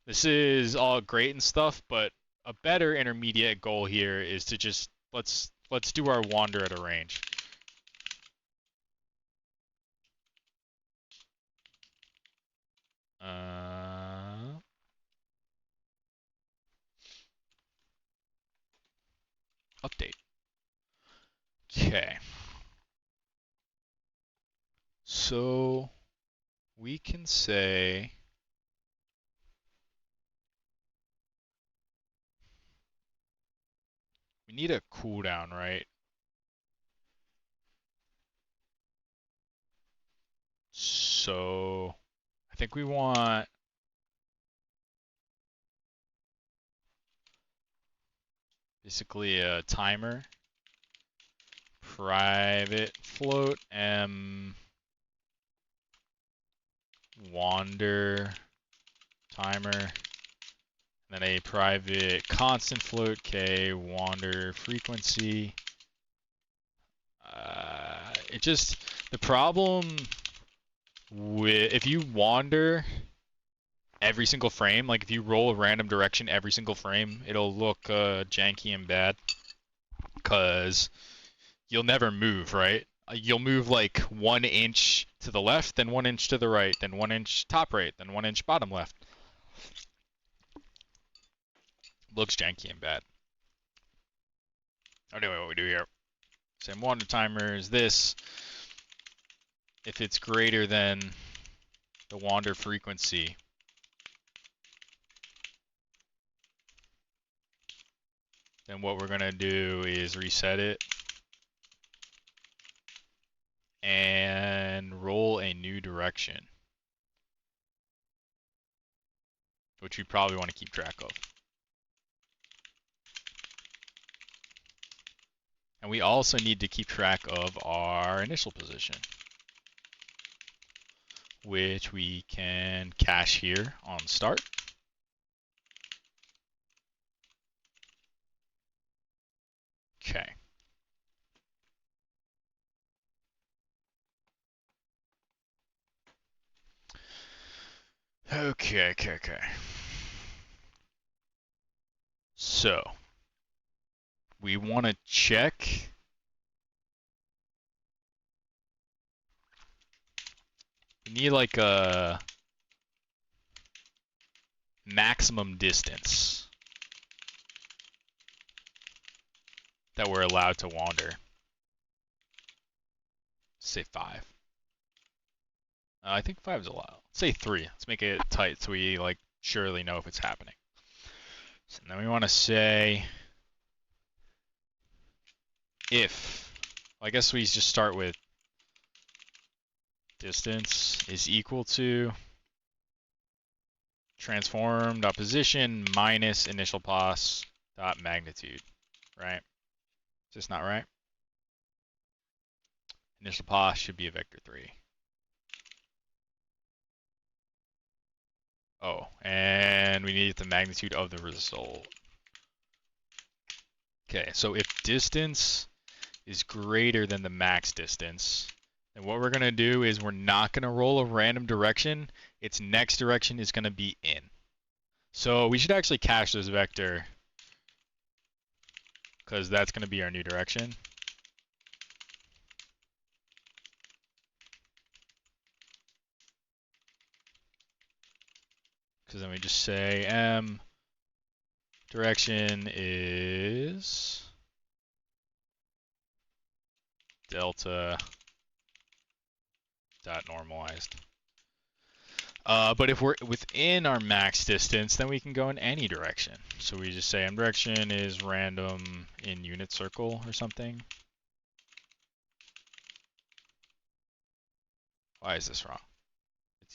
This is all great and stuff, but a better intermediate goal here is to just let's do our wander at a range. Update. Okay. So we can say we need a cooldown, right? So I think we want basically a timer. Private float M wander timer, then a private constant float k wander frequency. The problem with, if you wander every single frame, like if you roll a random direction every single frame, it'll look janky and bad, because you'll never move, right? You'll move like 1 inch to the left, then 1 inch to the right, then 1 inch top right, then 1 inch bottom left. Looks janky and bad. Anyway, what we do here, same wander timer is this. If it's greater than the wander frequency, then what we're gonna do is reset it and roll a new direction, which you probably want to keep track of. And we also need to keep track of our initial position, which we can cache here on start. Okay. Okay. So, we want to check we need like a maximum distance that we're allowed to wander. Say 5. I think 5 is allowed. Let's say 3. Let's make it tight so we like surely know if it's happening. So then we want to say if, I guess we just start with distance is equal to transform.position minus initial pos dot magnitude, right? Is this not right? Initial pos should be a vector 3. Oh, and we need the magnitude of the result. Okay, so if distance is greater than the max distance, then what we're going to do is we're not going to roll a random direction. Its next direction is going to be in. So we should actually cache this vector, because that's going to be our new direction. Because then we just say m direction is delta dot normalized. But if we're within our max distance, then we can go in any direction. So we just say m direction is random in unit circle or something. Why is this wrong?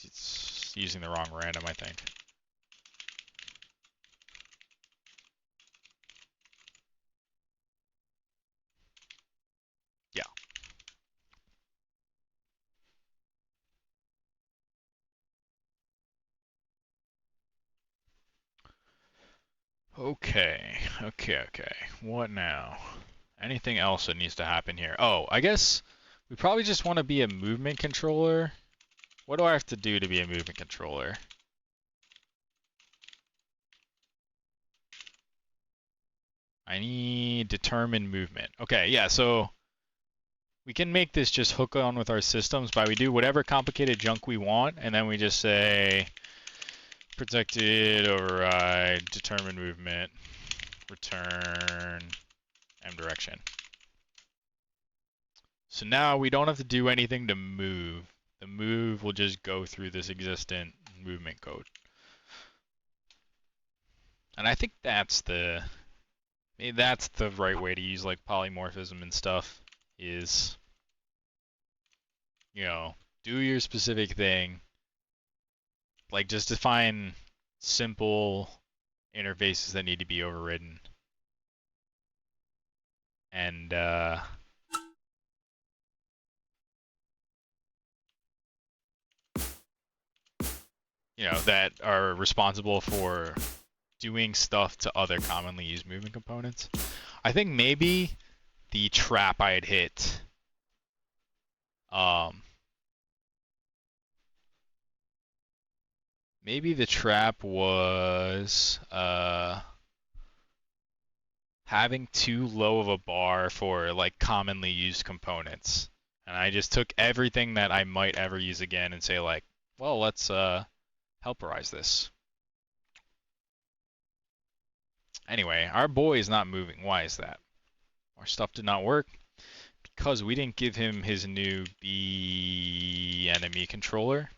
It's using the wrong random, I think. Yeah. Okay. What now? Anything else that needs to happen here? Oh, I guess we probably just want to be a movement controller. What do I have to do to be a movement controller? I need determine movement. Okay, yeah, so we can make this just hook on with our systems by we do whatever complicated junk we want, and then we just say protected override determine movement return m direction. So now we don't have to do anything to move. The move will just go through this existent movement code. And I think that's the right way to use like polymorphism and stuff, is, you know, do your specific thing. Like just define simple interfaces that need to be overridden. And you know, that are responsible for doing stuff to other commonly used movement components. I think maybe the trap I had hit, maybe the trap was having too low of a bar for like commonly used components. And I just took everything that I might ever use again and say like, well, let's helperize this. Anyway, our boy is not moving. Why is that? Our stuff did not work because we didn't give him his new B enemy controller.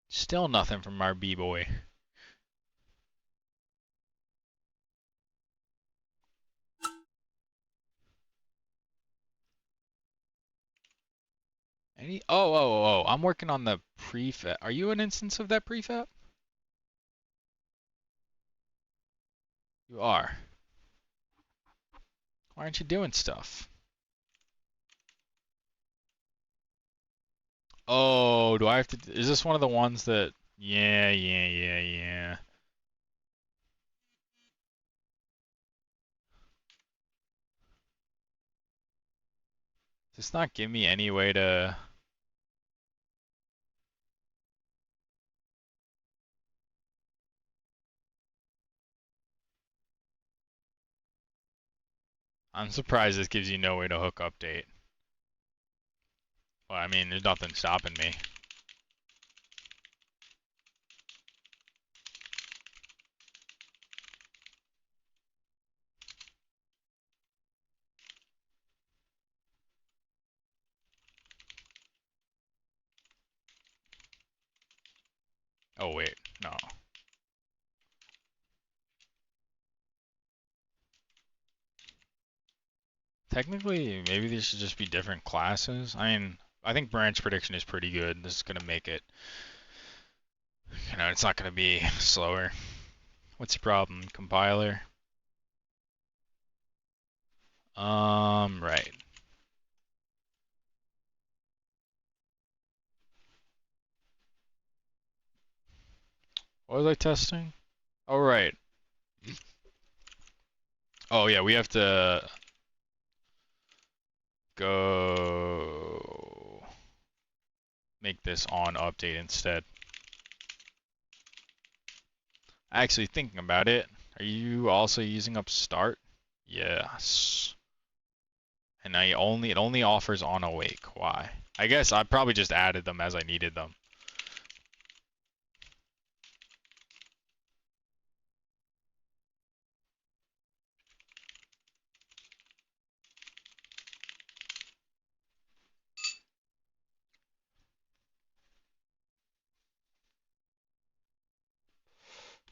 Still nothing from our B-boy. Oh, I'm working on the prefab. Are you an instance of that prefab? You are. Why aren't you doing stuff? Oh, do I have to? Is this one of the ones that? Yeah. Does this not give me any way to? I'm surprised this gives you no way to hook update. Well, I mean, there's nothing stopping me. Oh wait, no. Technically, maybe these should just be different classes. I mean, I think branch prediction is pretty good. This is gonna make it, you know, it's not gonna be slower. What's your problem, compiler? Right. What was I testing? Oh, right. Oh, yeah, we have to go make this on update instead. Actually, thinking about it, are you also using up start? Yes. And it only offers on awake. Why? I guess I probably just added them as I needed them.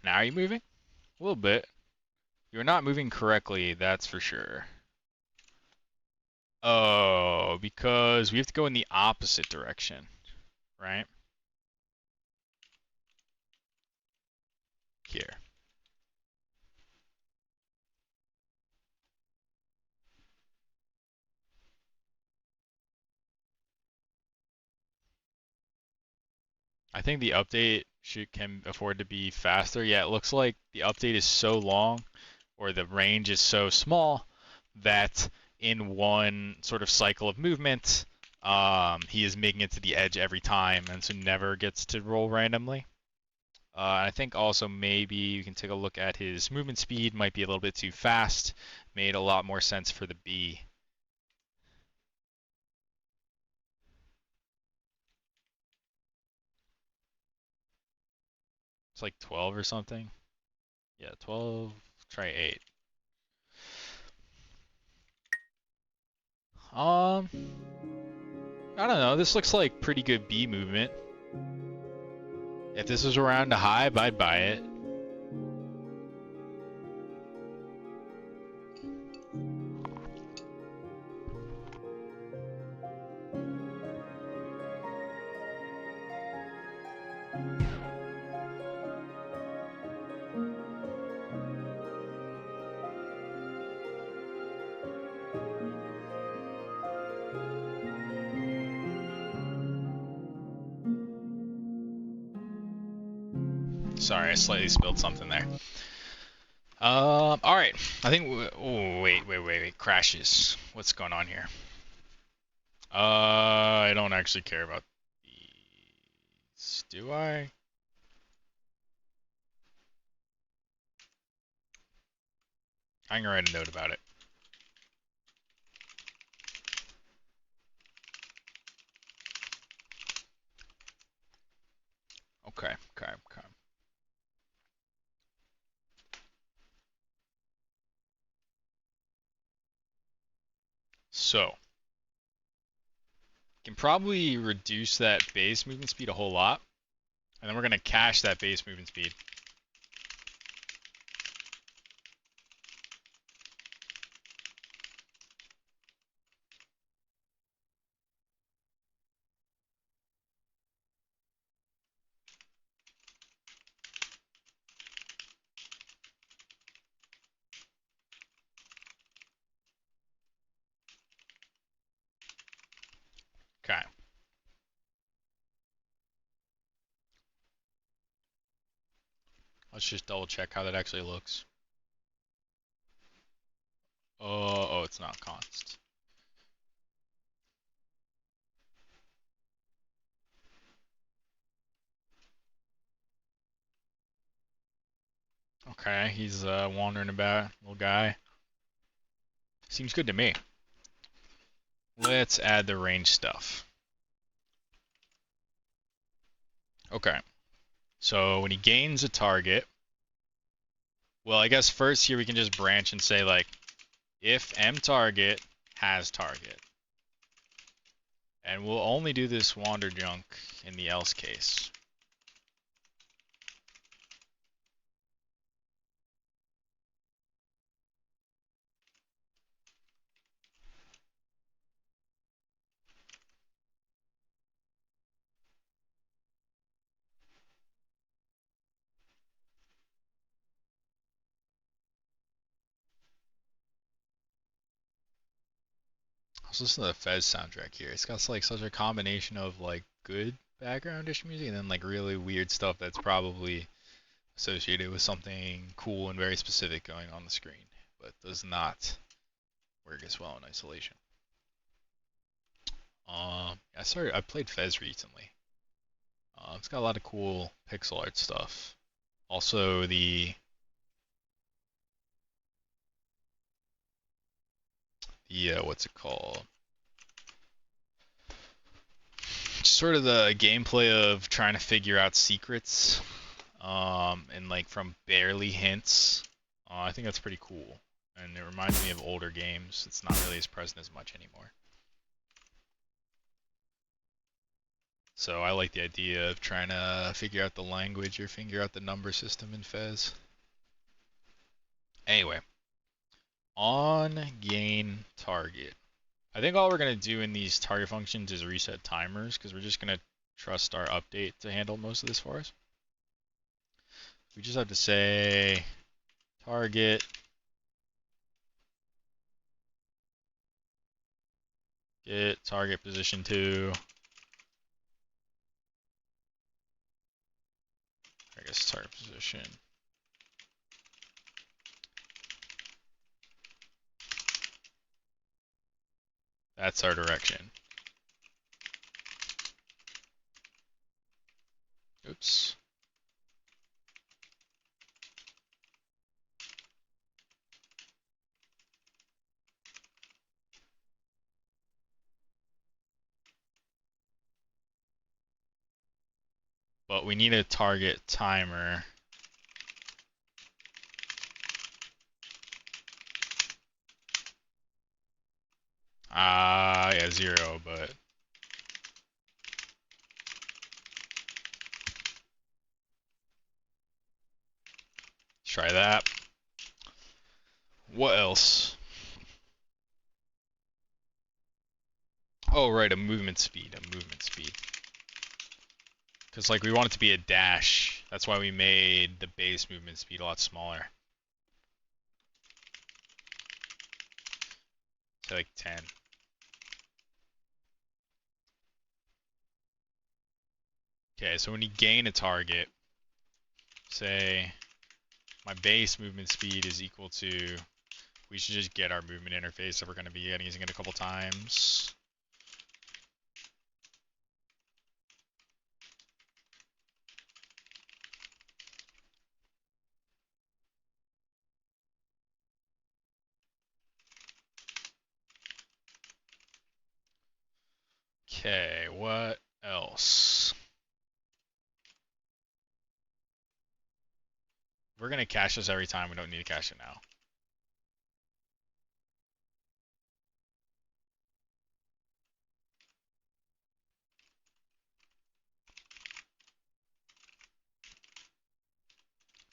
Now are you moving? A little bit. You're not moving correctly, that's for sure. Oh, because we have to go in the opposite direction, right? Here. I think the update can afford to be faster. Yeah, it looks like the update is so long, or the range is so small, that in one sort of cycle of movement, he is making it to the edge every time, and so never gets to roll randomly. I think also maybe you can take a look at his movement speed, might be a little bit too fast, made a lot more sense for the B. It's like 12 or something. Yeah, 12, try 8. I don't know, this looks like pretty good B movement. If this was around to hive, I'd buy it. Sorry, I slightly spilled something there. All right. I think. Oh, wait. Crashes. What's going on here? I don't actually care about these. Do I? I'm gonna write a note about it. Okay. So, can probably reduce that base movement speed a whole lot, and then we're gonna cache that base movement speed. Okay. Let's just double check how that actually looks. Oh, it's not const. Okay, he's wandering about, little guy. Seems good to me. Let's add the range stuff. Okay. So when he gains a target, well, I guess first here we can just branch and say like, if M target has target. And we'll only do this wander junk in the else case. I was listening to the Fez soundtrack here. It's got like such a combination of like good background-ish music and then like really weird stuff that's probably associated with something cool and very specific going on the screen, but does not work as well in isolation. I played Fez recently. It's got a lot of cool pixel art stuff. Also the what's it called? Sort of the gameplay of trying to figure out secrets, and like from barely hints. I think that's pretty cool, and it reminds me of older games. It's not really as present as much anymore. So I like the idea of trying to figure out the language or figure out the number system in Fez. Anyway, on gain target. I think all we're going to do in these target functions is reset timers because we're just going to trust our update to handle most of this for us. We just have to say target get target position 2. I guess target position. That's our direction. Oops. But we need a target timer. Yeah, 0, but let's try that. What else? Oh, right, a movement speed. Because like we want it to be a dash. That's why we made the base movement speed a lot smaller. Say like 10. Okay, so when you gain a target, say my base movement speed is equal to, we should just get our movement interface if we're going to be using it a couple times. Okay, what else? We're going to cache this every time. We don't need to cache it now.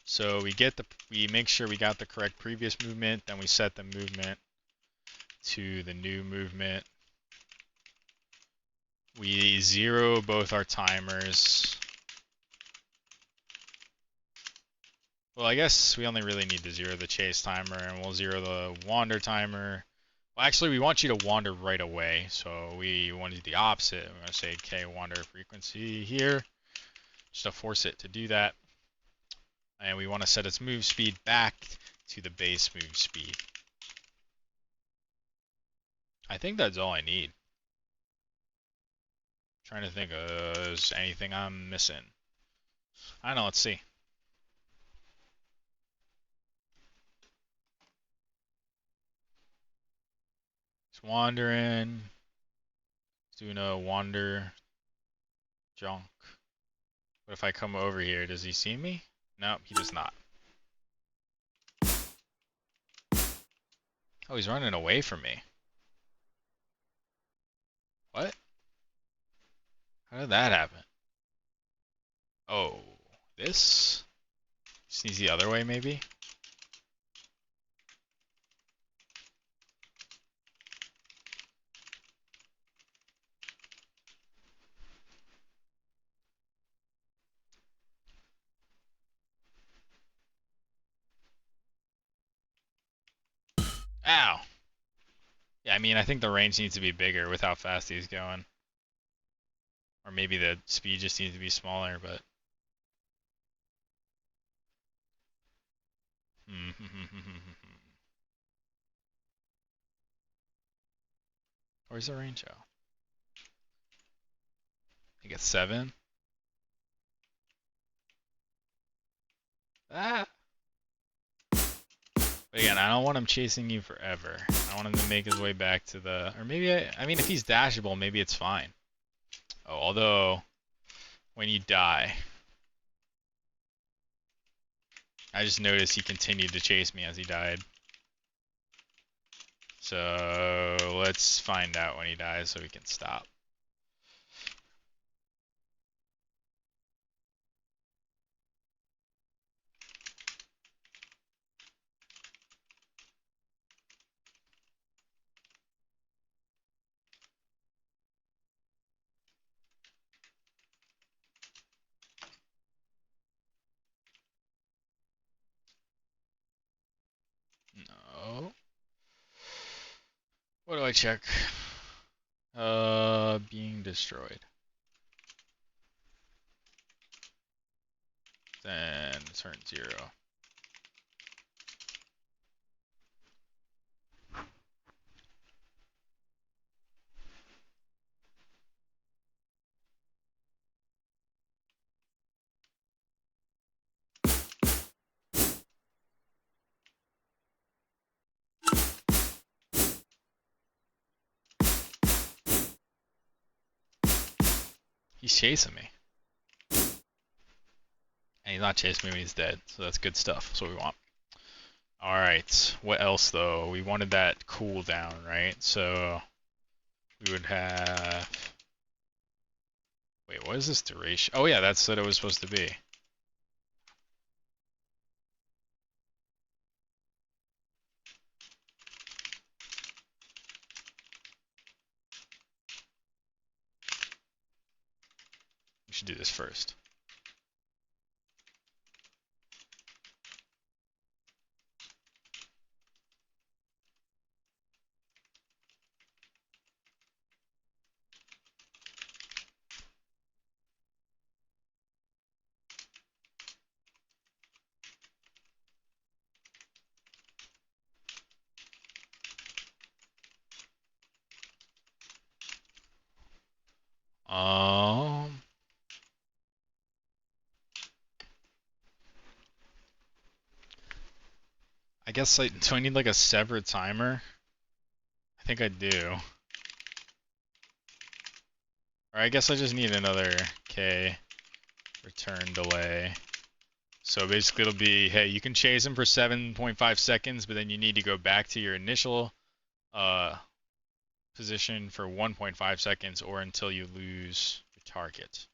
So we make sure we got the correct previous movement, then we set the movement to the new movement. We zero both our timers. Well, I guess we only really need to zero the chase timer, and we'll zero the wander timer. Well, actually, we want you to wander right away, so we want to do the opposite. We're going to say K wander frequency here, just to force it to do that. And we want to set its move speed back to the base move speed. I think that's all I need. Trying to think of is anything I'm missing. I don't know, let's see. It's wandering. It's doing a wander junk. What if I come over here? Does he see me? Nope, he does not. Oh, he's running away from me. What? How did that happen? Oh, this? Sneeze the other way, maybe? Ow! Yeah, I mean, I think the range needs to be bigger with how fast he's going. Or maybe the speed just needs to be smaller, but... Where's the range at? I think it's 7. Ah! But again, I don't want him chasing you forever. I want him to make his way back to the... Or maybe, I mean, if he's dashable, maybe it's fine. Oh, although, when you die... I just noticed he continued to chase me as he died. So, let's find out when he dies so we can stop. No. What do I check? Being destroyed. Then turn 0. He's chasing me. And he's not chasing me when he's dead, so that's good stuff. That's what we want. Alright, what else though? We wanted that cooldown, right? So we would have... Wait, what is this duration? Oh yeah, that's what it was supposed to be. We should do this first. Um, I guess do I need like a separate timer? I think I do. Or I guess I just need another K return delay. So basically it'll be, hey, you can chase him for 7.5 seconds, but then you need to go back to your initial position for 1.5 seconds or until you lose your target.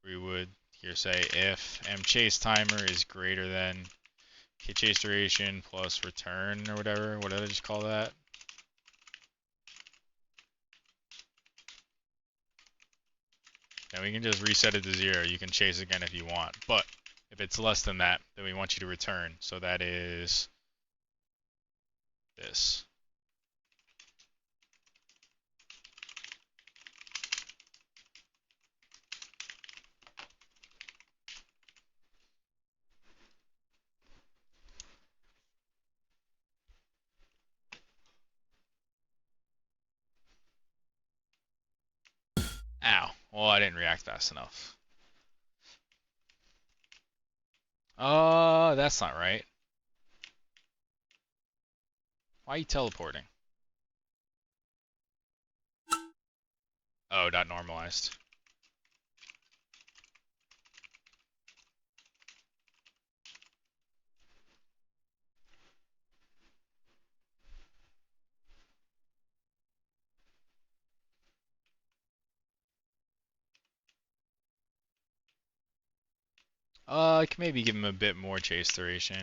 We would here say if mChase timer is greater than kchase duration plus return or whatever. What did I just call that? And we can just reset it to 0. You can chase again if you want. But if it's less than that, then we want you to return. So that is this. Ow. Well, I didn't react fast enough. That's not right. Why are you teleporting? Oh, not normalized. I can maybe give him a bit more chase duration.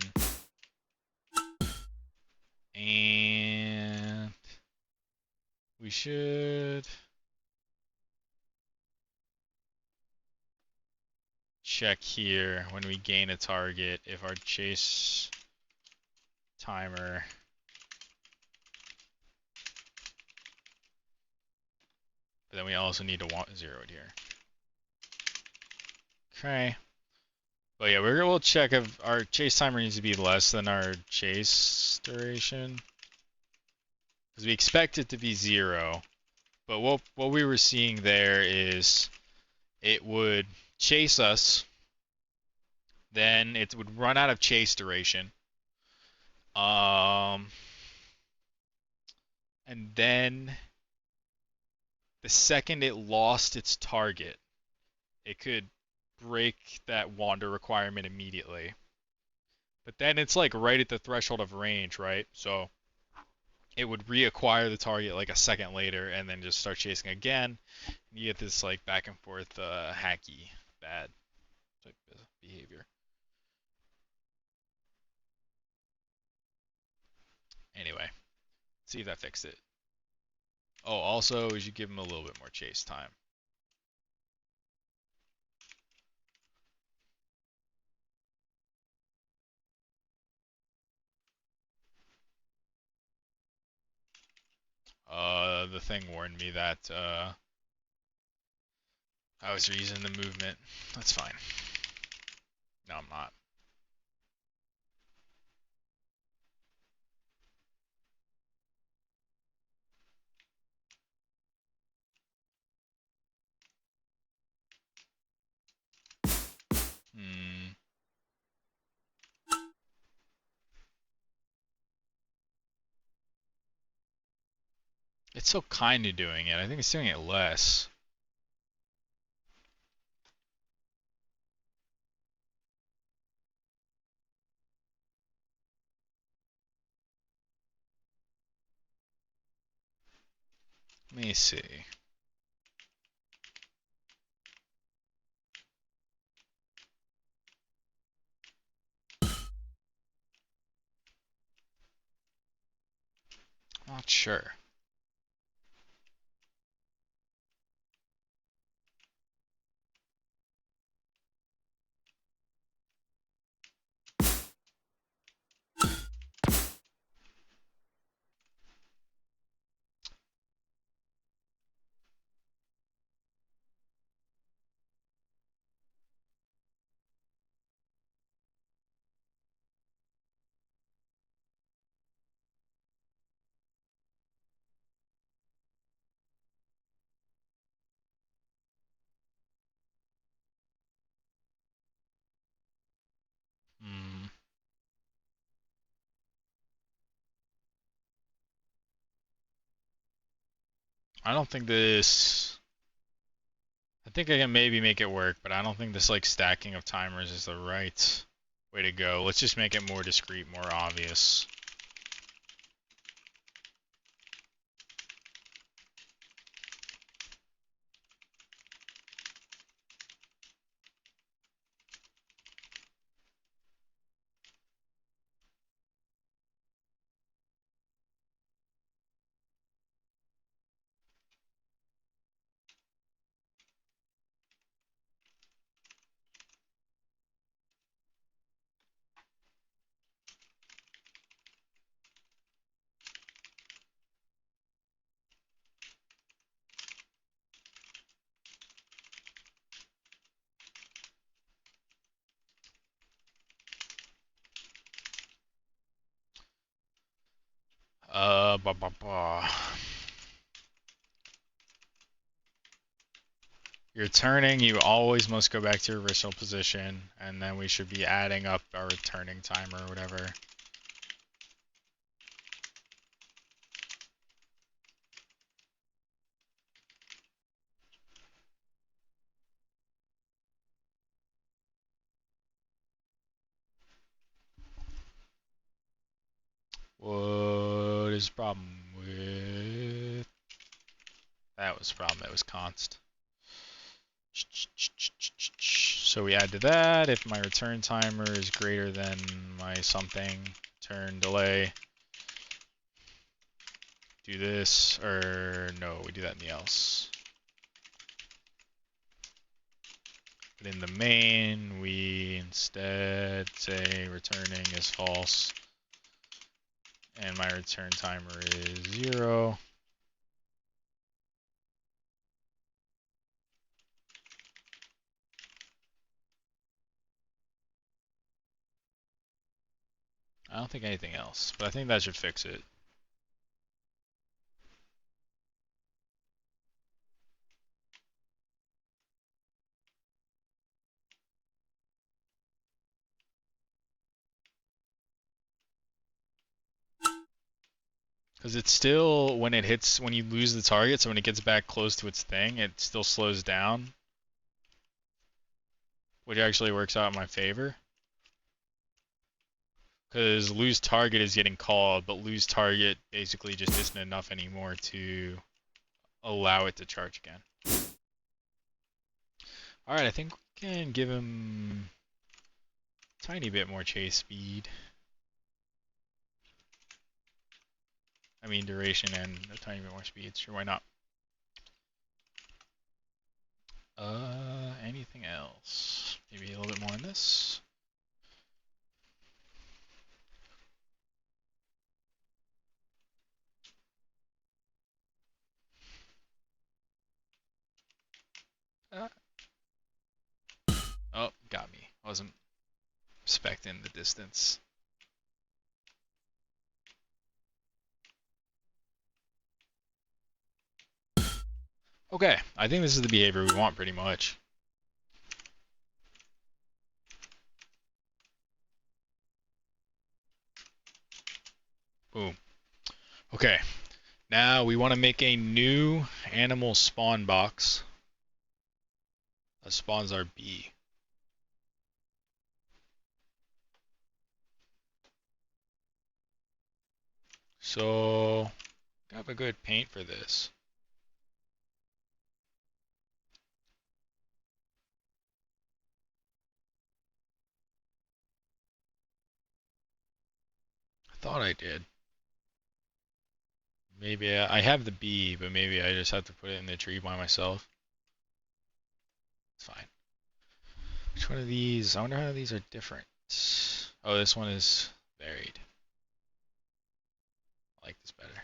And we should check here when we gain a target if our chase timer but then we also need to want 0 it here. Okay. But yeah, we'll check if our chase timer needs to be less than our chase duration. Because we expect it to be 0. But what we were seeing there is it would chase us, then it would run out of chase duration. And then the second it lost its target, it could break that wander requirement immediately. But then it's like right at the threshold of range, right? So it would reacquire the target like a second later and then just start chasing again. You get this like back and forth hacky bad type of behavior. Anyway, see if that fixed it. Oh, also we should give him a little bit more chase time. The thing warned me that I was using the movement. That's fine. No, I'm not. Hmm. It's so kind of doing it. I think it's doing it less. Let me see. Not sure. I don't think this... I think I can maybe make it work, but I don't think this like stacking of timers is the right way to go. Let's just make it more discrete, more obvious. Bah, bah, bah. You're turning, you always must go back to your original position, and then we should be adding up our returning timer or whatever. What is the problem with... That was the problem, that was const. So we add to that, if my return timer is greater than my something, turn delay, do this, or no, we do that in the else. But in the main, we instead say returning is false, and my return timer is 0. I don't think anything else, but I think that should fix it. Because it's still, when it hits, when you lose the target, so when it gets back close to its thing, it still slows down, which actually works out in my favor. Because lose target is getting called, but lose target basically just isn't enough anymore to allow it to charge again. Alright, I think we can give him a tiny bit more chase speed. I mean duration and a tiny bit more speed, sure, why not? Anything else? Maybe a little bit more on this. Oh, got me. I wasn't respecting the distance. Okay, I think this is the behavior we want pretty much. Boom. Okay, now we want to make a new animal spawn box that spawns our bee. So, I have a good paint for this. I thought I did. Maybe I have the bee, but maybe I just have to put it in the tree by myself. It's fine. Which one of these? I wonder how these are different. Oh, this one is varied. I like this better.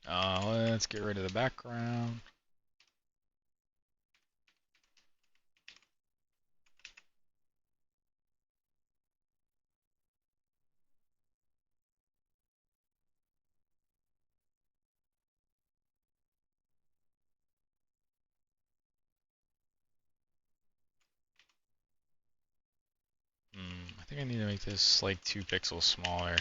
Let's get rid of the background. I think I need to make this like 2 pixels smaller.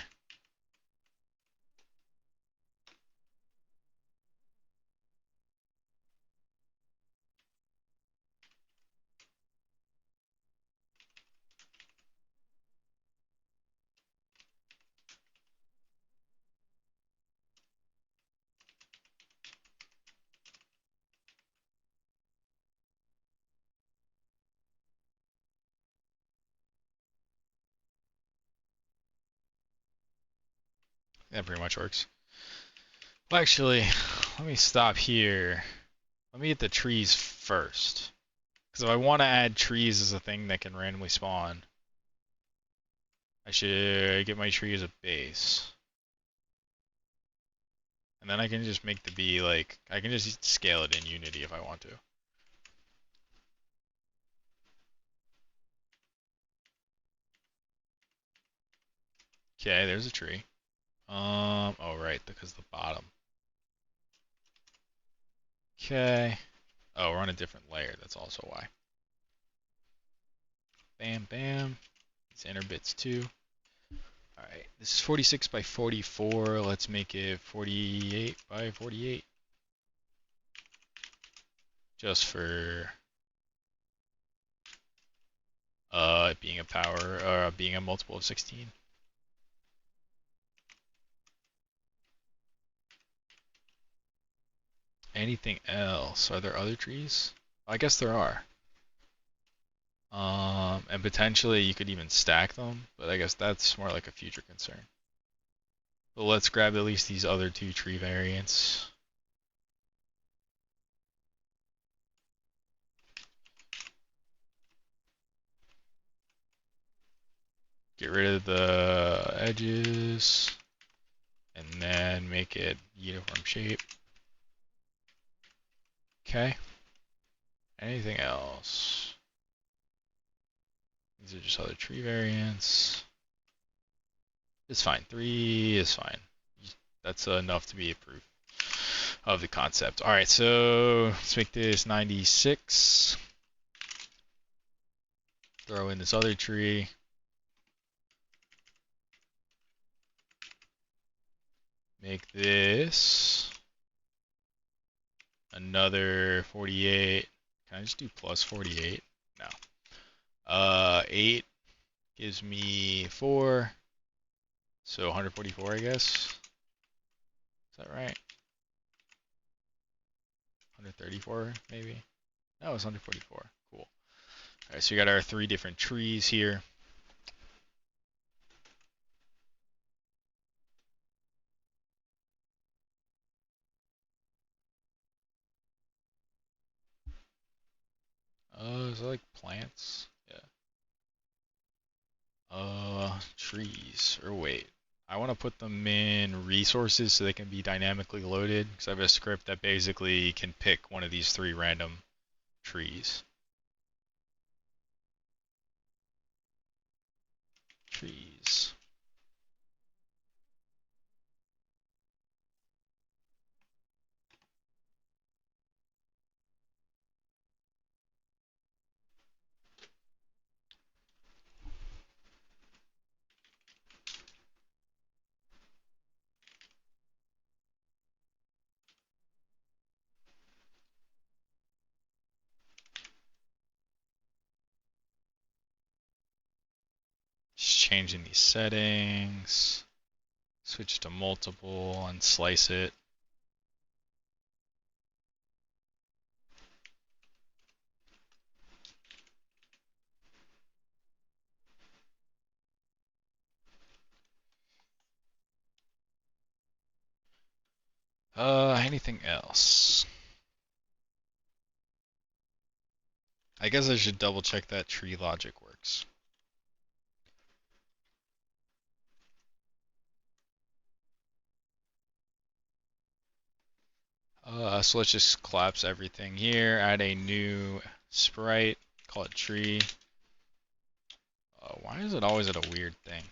That pretty much works. Well, actually, let me stop here. Let me get the trees first. Because if I want to add trees as a thing that can randomly spawn, I should get my tree as a base. And then I can just make the bee like, I can just scale it in Unity if I want to. Okay, there's a tree. Oh right, because the bottom. Okay. Oh, we're on a different layer, that's also why. Bam, bam. These inner bits too. Alright, this is 46 by 44. Let's make it 48 by 48. Just for it being a power, or being a multiple of 16. Anything else? Are there other trees? I guess there are. And potentially you could even stack them, but I guess that's more like a future concern. But let's grab at least these other 2 tree variants. Get rid of the edges, and then make it uniform shape. Okay. Anything else? These are just other tree variants. It's fine. 3 is fine. That's enough to be approved of the concept. Alright, so let's make this 96. Throw in this other tree. Make this another 48. Can I just do plus 48? No. 8 gives me 4. So 144, I guess. Is that right? 134, maybe? No, it's 144. Cool. Alright, so we got our 3 different trees here. Is that like plants? Yeah. Trees. Or wait. I want to put them in resources so they can be dynamically loaded, because I have a script that basically can pick one of these 3 random trees. Trees. Just changing these settings. Switch to multiple and slice it. Anything else? I guess I should double check that tree logic works. So let's just collapse everything here. Add a new sprite. Call it tree. Why is it always at a weird thing?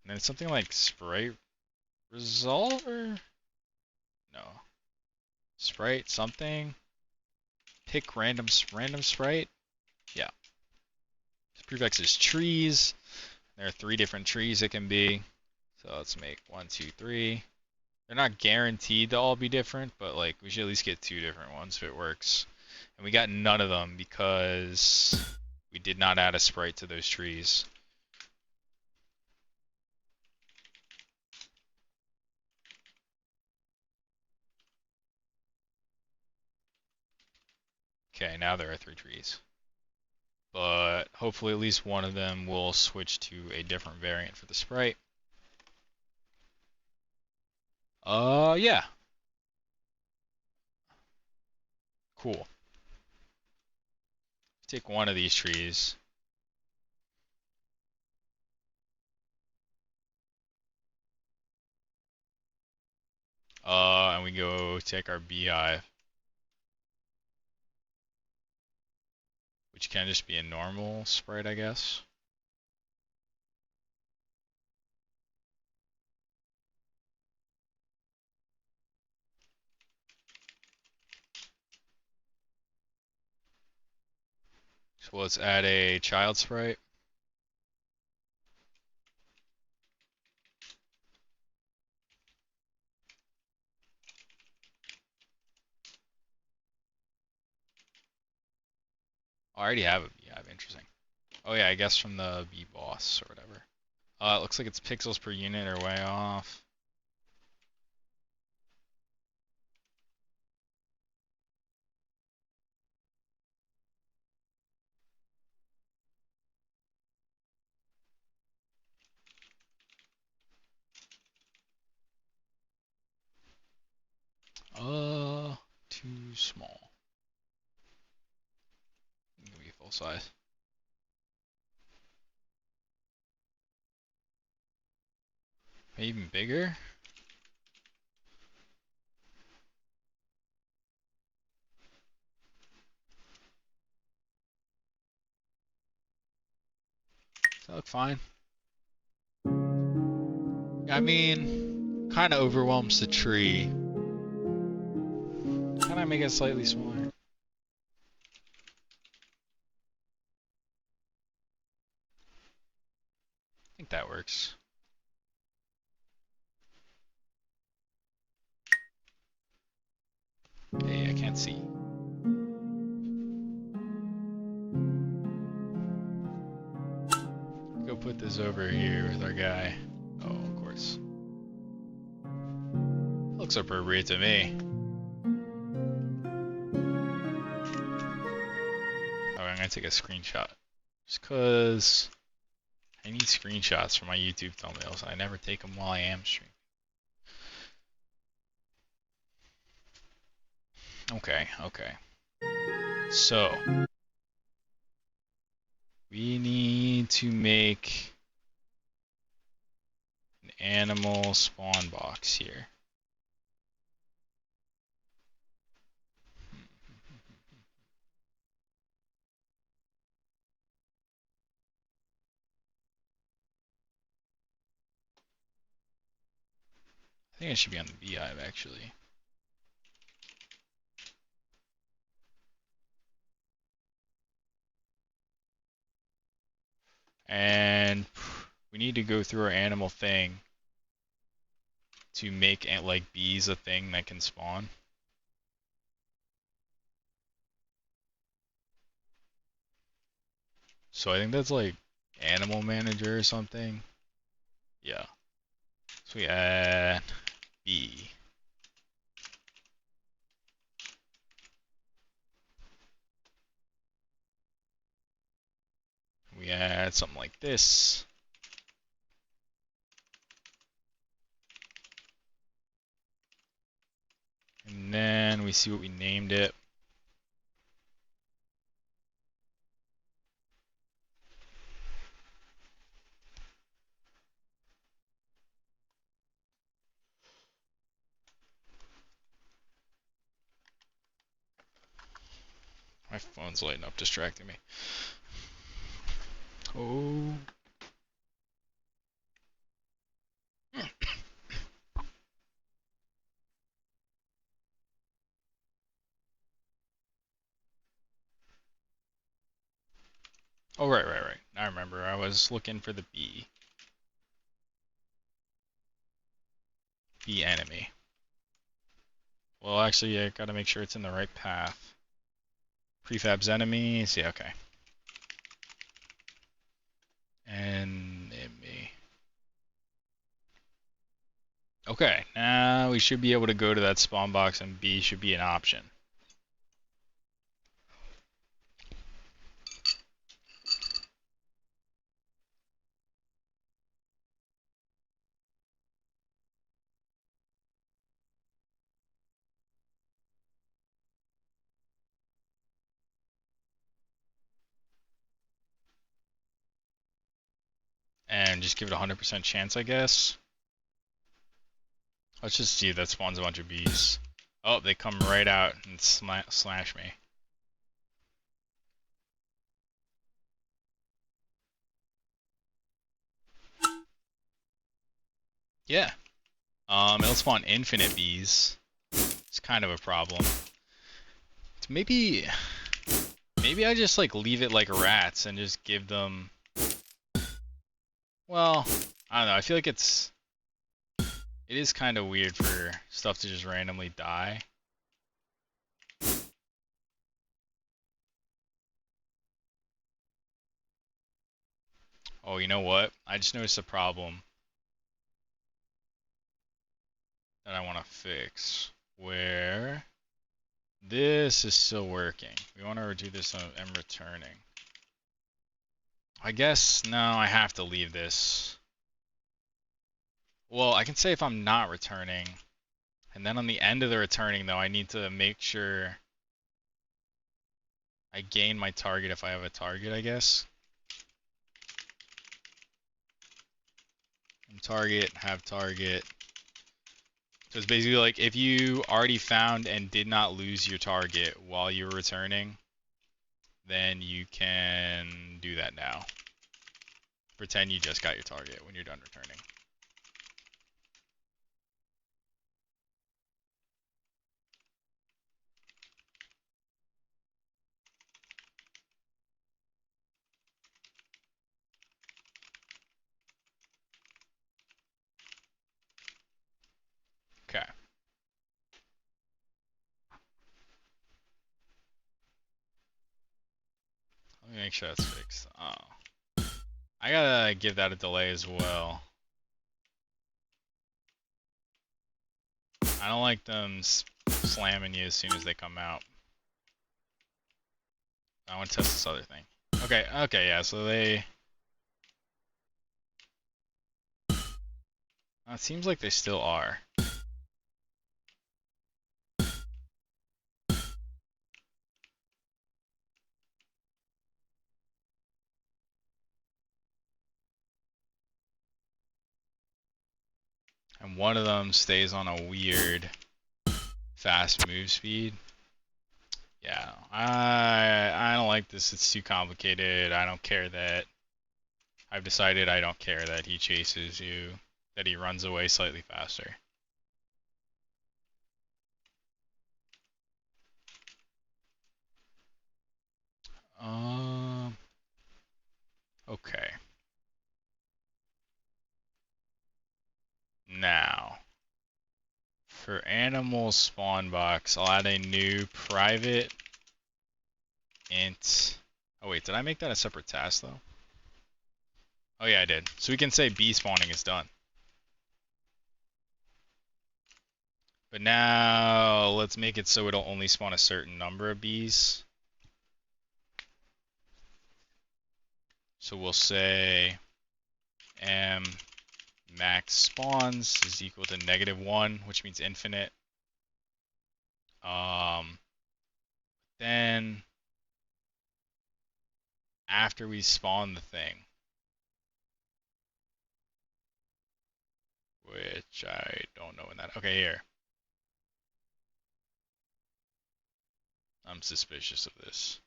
And then something like sprite resolver? No. Sprite something. Pick random sprite. Yeah. Prefix is trees. There are 3 different trees it can be. So let's make 1, 2, 3. They're not guaranteed to all be different, but like we should at least get 2 different ones if it works. And we got none of them because we did not add a sprite to those trees. Okay, now there are 3 trees. But hopefully at least one of them will switch to a different variant for the sprite. Yeah. Cool. Take one of these trees. And we go take our beehive. Which can just be a normal sprite, I guess. So let's add a child sprite. Oh, I already have a beehive, interesting. Oh yeah, I guess from the bee boss or whatever. It looks like its pixels per unit are way off. Too small. Maybe full size. Maybe even bigger? Does that look fine? I mean, kind of overwhelms the tree. Can I make it slightly smaller? I think that works. Hey, I can't see. Go put this over here with our guy. Oh, of course. Looks appropriate to me. Oh, I'm gonna take a screenshot. Just cause I need screenshots for my YouTube thumbnails and I never take them while I am streaming. Okay. So, we need to make an animal spawn box here. I think it should be on the beehive actually. And we need to go through our animal thing to make like bees a thing that can spawn. So I think that's like animal manager or something. Yeah. So we add bee. We add something like this. And then we see what we named it. My phone's lighting up, distracting me. Oh. Oh, right. I remember. I was looking for the bee. Bee enemy. Well, actually, I gotta make sure it's in the right path. Prefab's enemies. Yeah, okay. Enemy. Okay, now we should be able to go to that spawn box and B should be an option. And just give it a 100% chance, I guess. Let's just see if that spawns a bunch of bees. Oh, they come right out and slash me. Yeah. It'll spawn infinite bees. It's kind of a problem. Maybe I just like leave it like rats and just give them. Well, I don't know. I feel like it is kind of weird for stuff to just randomly die. Oh, you know what? I just noticed a problem that I want to fix. Where this is still working. We want to do this and returning. I guess, no, I have to leave this. Well, I can say if I'm not returning. And then on the end of the returning, though, I need to make sure I gain my target if I have a target, I guess. Target, have target. So it's basically like if you already found and did not lose your target while you were returning, then you can do that now. Pretend you just got your target when you're done returning. Okay. Let me make sure that's fixed. Oh. I gotta give that a delay as well. I don't like them slamming you as soon as they come out. I want to test this other thing. Okay, yeah, so they... It seems like they still are. And one of them stays on a weird fast move speed. Yeah, I don't like this. It's too complicated. I don't care that... I've decided I don't care that he chases you, that he runs away slightly faster. Okay. Now, for animal spawn box, I'll add a new private int. Oh wait, did I make that a separate task though? Oh yeah, I did. So we can say bee spawning is done. But now let's make it so it'll only spawn a certain number of bees. So we'll say max spawns is equal to -1, which means infinite. Then after we spawn the thing, which I don't know when that. Okay, here. I'm suspicious of this.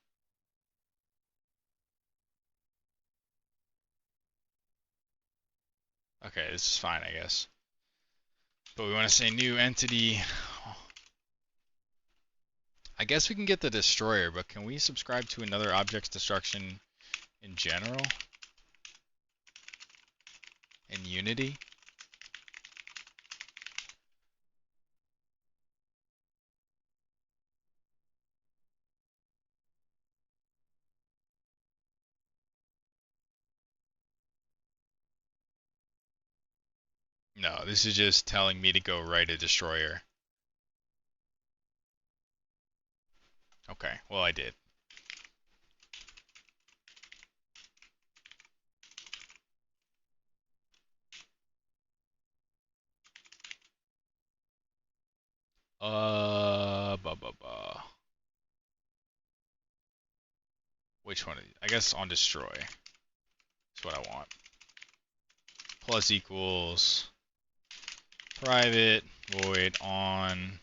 Okay, this is fine, I guess. But we want to say new entity. I guess we can get the destroyer, but can we subscribe to another object's destruction in general? In Unity? No, this is just telling me to go write a destroyer. Okay, well I did. Which one? I guess on destroy is what I want. Plus equals private void on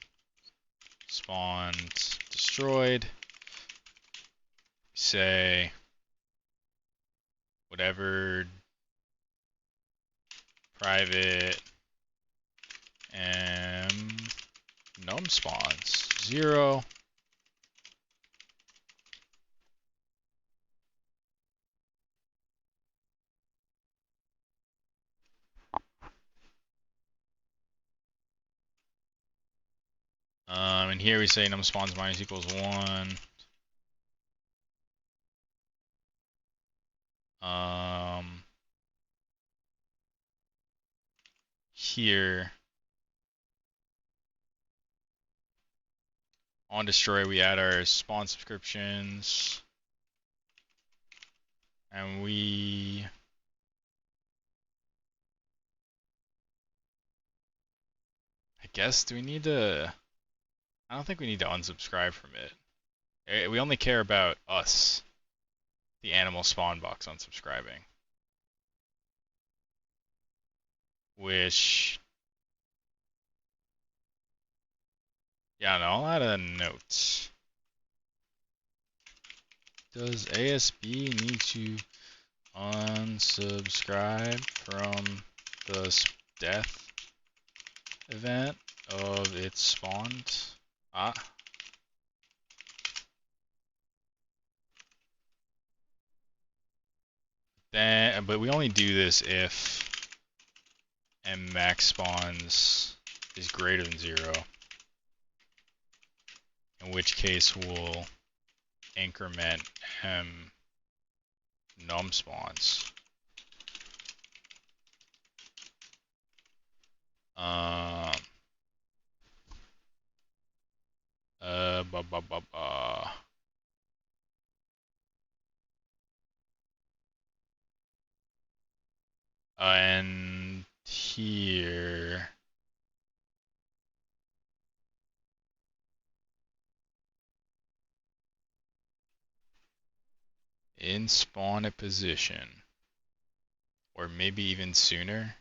spawned destroyed. Say whatever private num spawns 0. And here we say num spawns minus equals 1. Here on destroy we add our spawn subscriptions, and we I guess do we need to? I don't think we need to unsubscribe from it. We only care about us, the animal spawn box unsubscribing. Which, yeah, no, I'll add a note. Does ASB need to unsubscribe from the death event of its spawned? Then, but we only do this if max spawns is greater than 0, in which case we'll increment num spawns. Ba ba ba ba. And here in spawn at position, or maybe even sooner.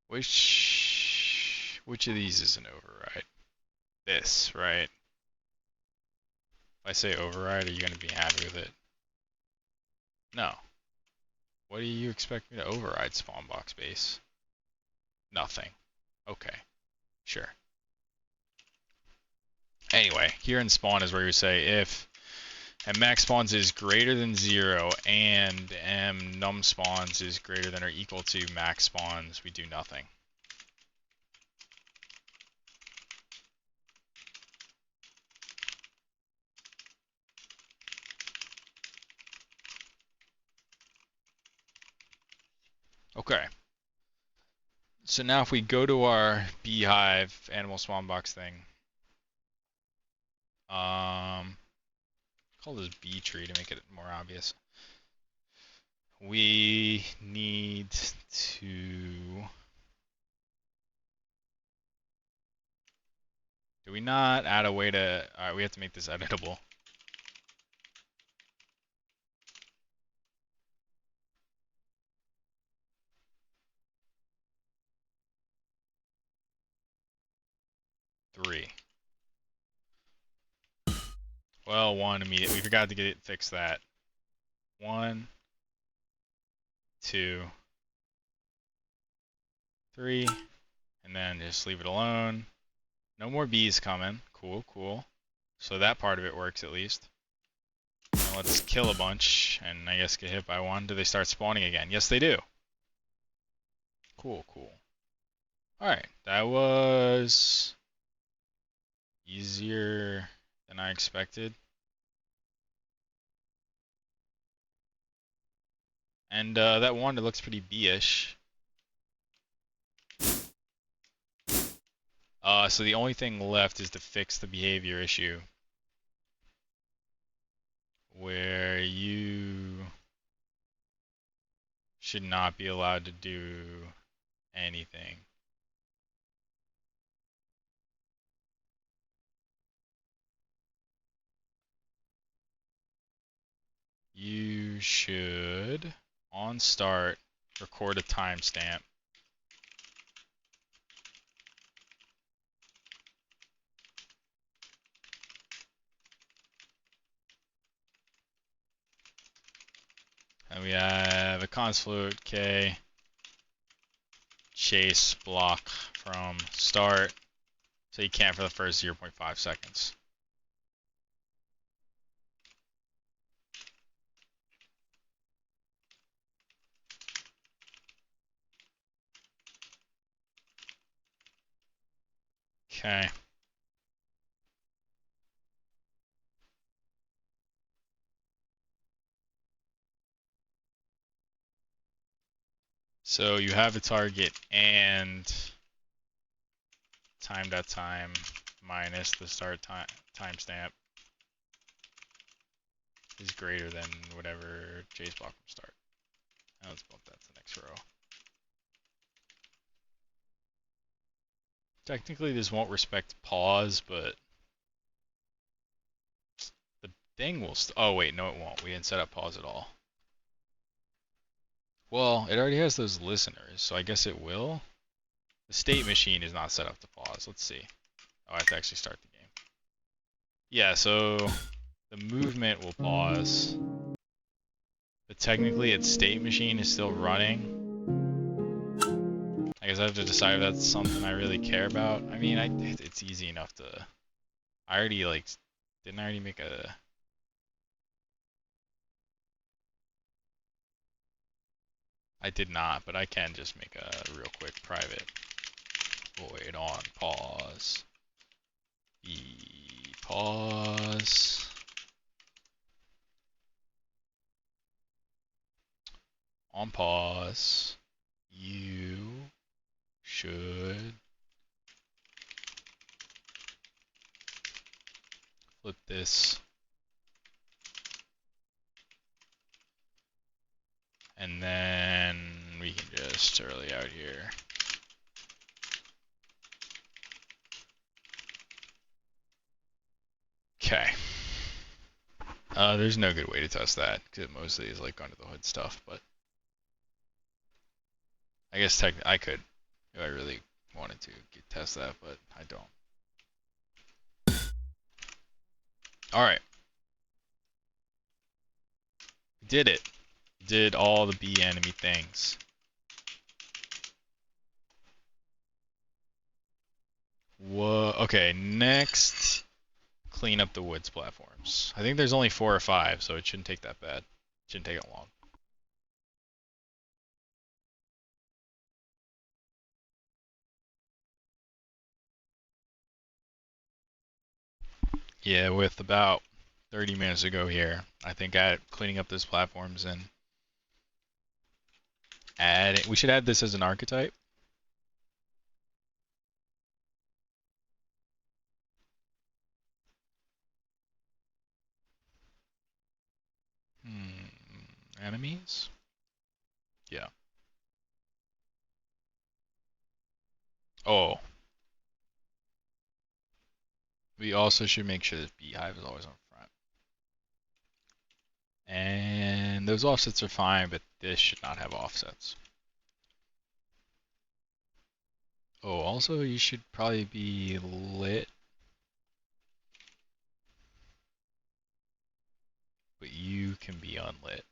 Which of these is an override? This, right? If I say override, are you going to be happy with it? No. What do you expect me to override, spawn box base? Nothing. Okay. Sure. Anyway, here in spawn is where you say if max spawns is greater than 0 and num spawns is greater than or equal to max spawns, we do nothing. Okay. So now if we go to our beehive animal spawn box thing, call this bee tree to make it more obvious. We need to... Do we not add a way to... Alright, we have to make this editable. 3. Well, 1 immediate. We forgot to get it fix that. 1, 2, 3, and then just leave it alone. No more bees coming. Cool, cool. So that part of it works at least. Now let's kill a bunch, and I guess get hit by one. Do they start spawning again? Yes, they do. Cool, cool. Alright, that was easier than I expected. And that one, it looks pretty bee-ish. So the only thing left is to fix the behavior issue. Where you should not be allowed to do anything. You should, on start, record a timestamp. And we have a const float k chase block from start, so you can't for the first 0.5 seconds. Okay. So you have a target and time.time minus the start timestamp is greater than whatever chase block from start. Now let's bump that to the next row. Technically this won't respect pause, but the thing will oh wait, no it won't. We didn't set up pause at all. Well, it already has those listeners, so I guess it will. The state machine is not set up to pause. Let's see. Oh, I have to actually start the game. Yeah, so the movement will pause. But technically its state machine is still running. I guess I have to decide if that's something I really care about. I mean, it's easy enough to... I already, like... Didn't I already make a... I did not, but I can just make a real quick private void on pause. Pause. On pause. You should flip this. And then we can just early out here. Okay. There's no good way to test that because it mostly is like under the hood stuff, but I guess I could if I really wanted to test that, but I don't. All right. We did it. We did all the bee enemy things. Whoa. Okay, next, clean up the woods platforms. I think there's only 4 or 5, so it shouldn't take that bad. It shouldn't take it long. Yeah, with about 30 minutes to go here, I think cleaning up those platforms and we should add this as an archetype. Enemies? Yeah. Oh. We also should make sure this beehive is always on front. And those offsets are fine, but this should not have offsets. Oh, also you should probably be lit, but you can be unlit.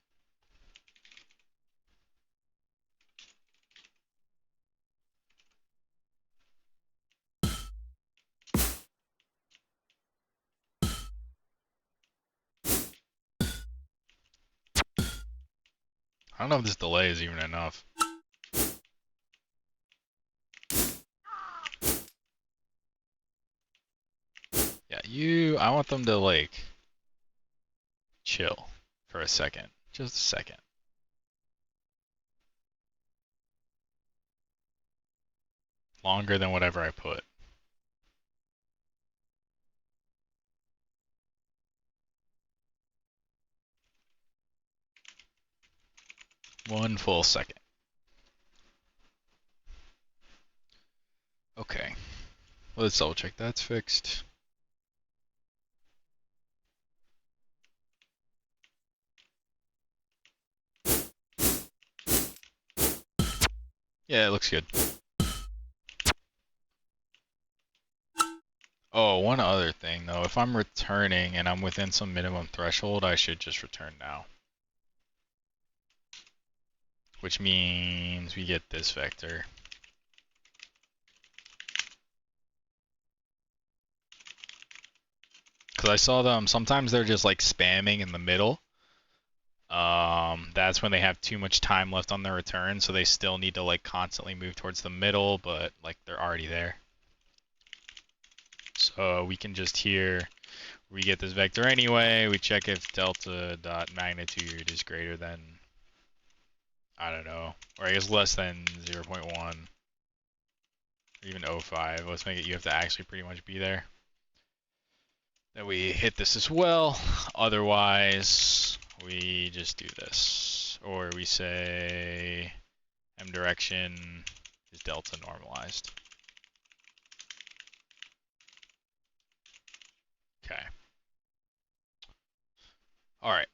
I don't know if this delay is even enough. Yeah, I want them to like chill for a second. Just a second. Longer than whatever I put. One full second. Okay. Let's double check that's fixed. Yeah, it looks good. Oh, one other thing though. If I'm returning and I'm within some minimum threshold, I should just return now. Which means we get this vector. Because I saw them, sometimes they're just like spamming in the middle. That's when they have too much time left on their return, so they still need to like constantly move towards the middle, but like they're already there. So we can just here, we get this vector anyway, we check if delta dot magnitude is greater than, I don't know, or I guess less than 0.1, or even 0.5. Let's make it, you have to actually pretty much be there. Then we hit this as well, otherwise we just do this. Or we say m direction is delta normalized. Okay. Alright.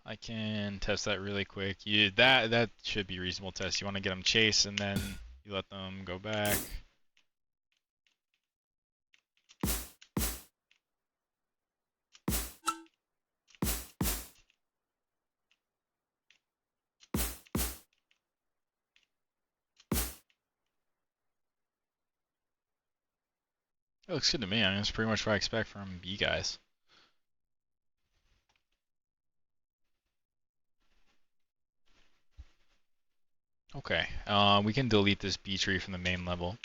I can test that really quick. That should be a reasonable test. You want to get them chase and then you let them go back. It looks good to me. I mean, that's pretty much what I expect from you guys. Okay, we can delete this B tree from the main level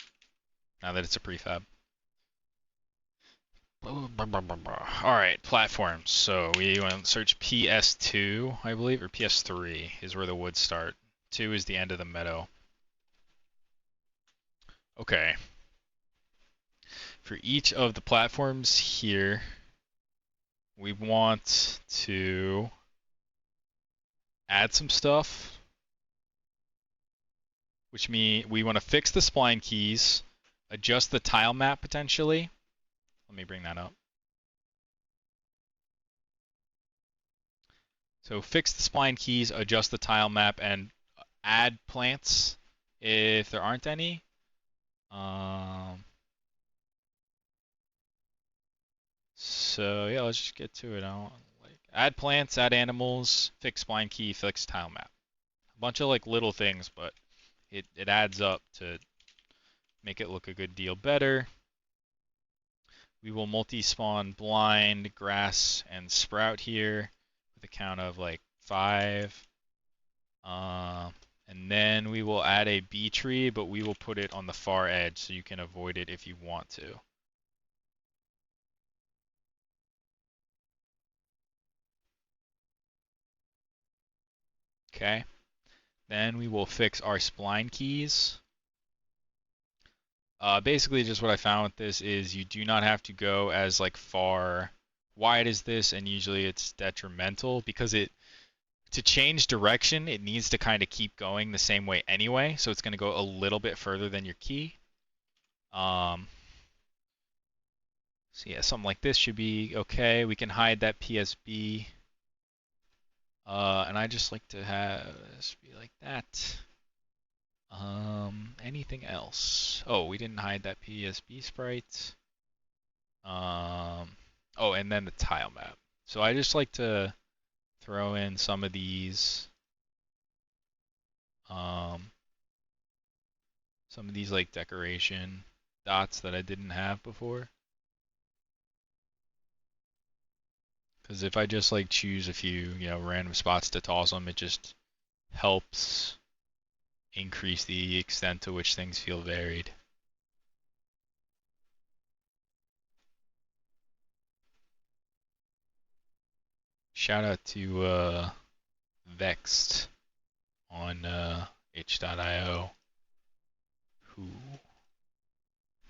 now that it's a prefab. Alright, platforms. So we want to search PS2, I believe, or PS3 is where the woods start. 2 is the end of the meadow. Okay. For each of the platforms here, we want to add some stuff, which means we want to fix the spline keys, adjust the tile map potentially. Let me bring that up. So fix the spline keys, adjust the tile map, and add plants if there aren't any. So yeah, let's just get to it. I don't like add plants, add animals, fix spline key, fix tile map. A bunch of like little things, but it adds up to make it look a good deal better. We will multi-spawn blind, grass, and sprout here with a count of like 5. And then we will add a B tree, but we will put it on the far edge so you can avoid it if you want to. Okay. Then we will fix our spline keys. Basically, just what I found with this is you do not have to go as like far wide as this, and usually it's detrimental because to change direction, it needs to kind of keep going the same way anyway, so it's going to go a little bit further than your key. So yeah, something like this should be okay. We can hide that PSB. And I just like to have this be like that. Anything else? Oh, we didn't hide that PSB sprite. Oh, and then the tile map. So I just like to throw in some of these, like decoration dots that I didn't have before. Because if I just like choose a few, random spots to toss them, it just helps increase the extent to which things feel varied. Shout out to Vexed on itch.io who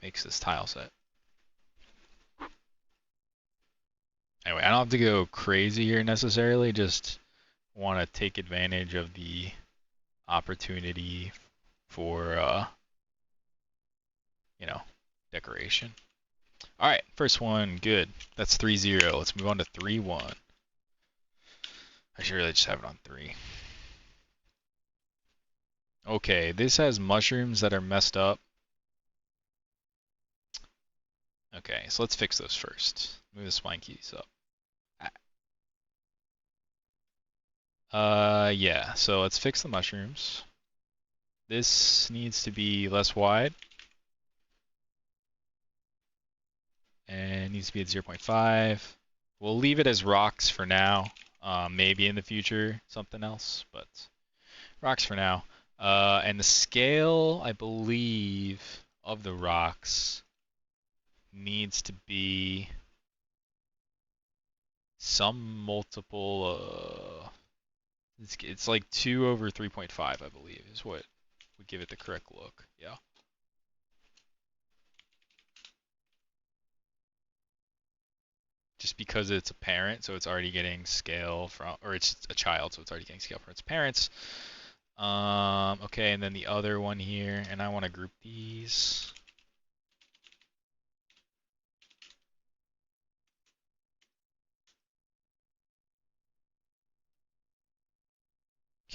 makes this tile set. Anyway, I don't have to go crazy here necessarily, just want to take advantage of the opportunity for, decoration. All right, first one, good. That's 3-0. Let's move on to 3-1. I should really just have it on 3. Okay, this has mushrooms that are messed up. Okay, so let's fix those first. Move the spline keys up. Yeah, so let's fix the mushrooms. This needs to be less wide. And needs to be at 0.5. We'll leave it as rocks for now. Maybe in the future, something else, but rocks for now. And the scale, I believe, of the rocks needs to be some multiple, it's like 2 over 3.5, I believe, is what would give it the correct look. Yeah. Just because it's a parent, so it's already getting scale from, or it's a child, so it's already getting scale from its parents. Okay, and then the other one here, and I want to group these.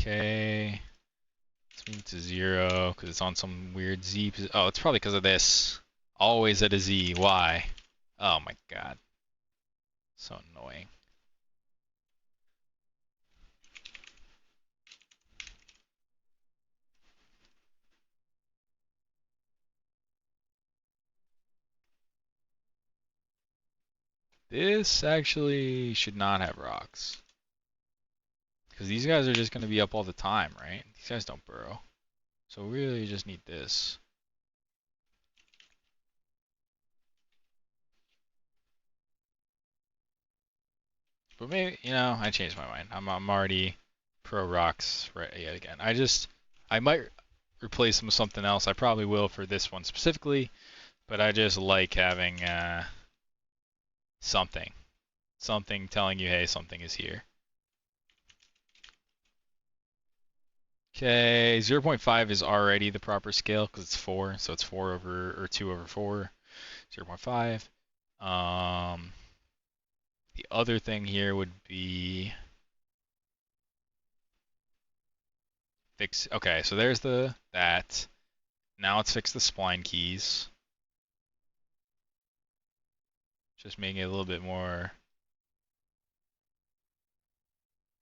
Okay, let's move to 0 because it's on some weird Z. Oh, it's probably because of this. Always at a Z. Why? Oh my god. So annoying. This actually should not have rocks. Because these guys are just going to be up all the time, right? These guys don't burrow. So we really just need this. But maybe, I changed my mind. I'm already pro rocks right yet again. I might replace them with something else. I probably will for this one specifically, but I just like having something telling you, hey, something is here. Okay, 0.5 is already the proper scale because it's 4, so it's 2 over 4, 0.5. The other thing here would be fix. Okay, so there's that. Now let's fix the spline keys. Just making it a little bit more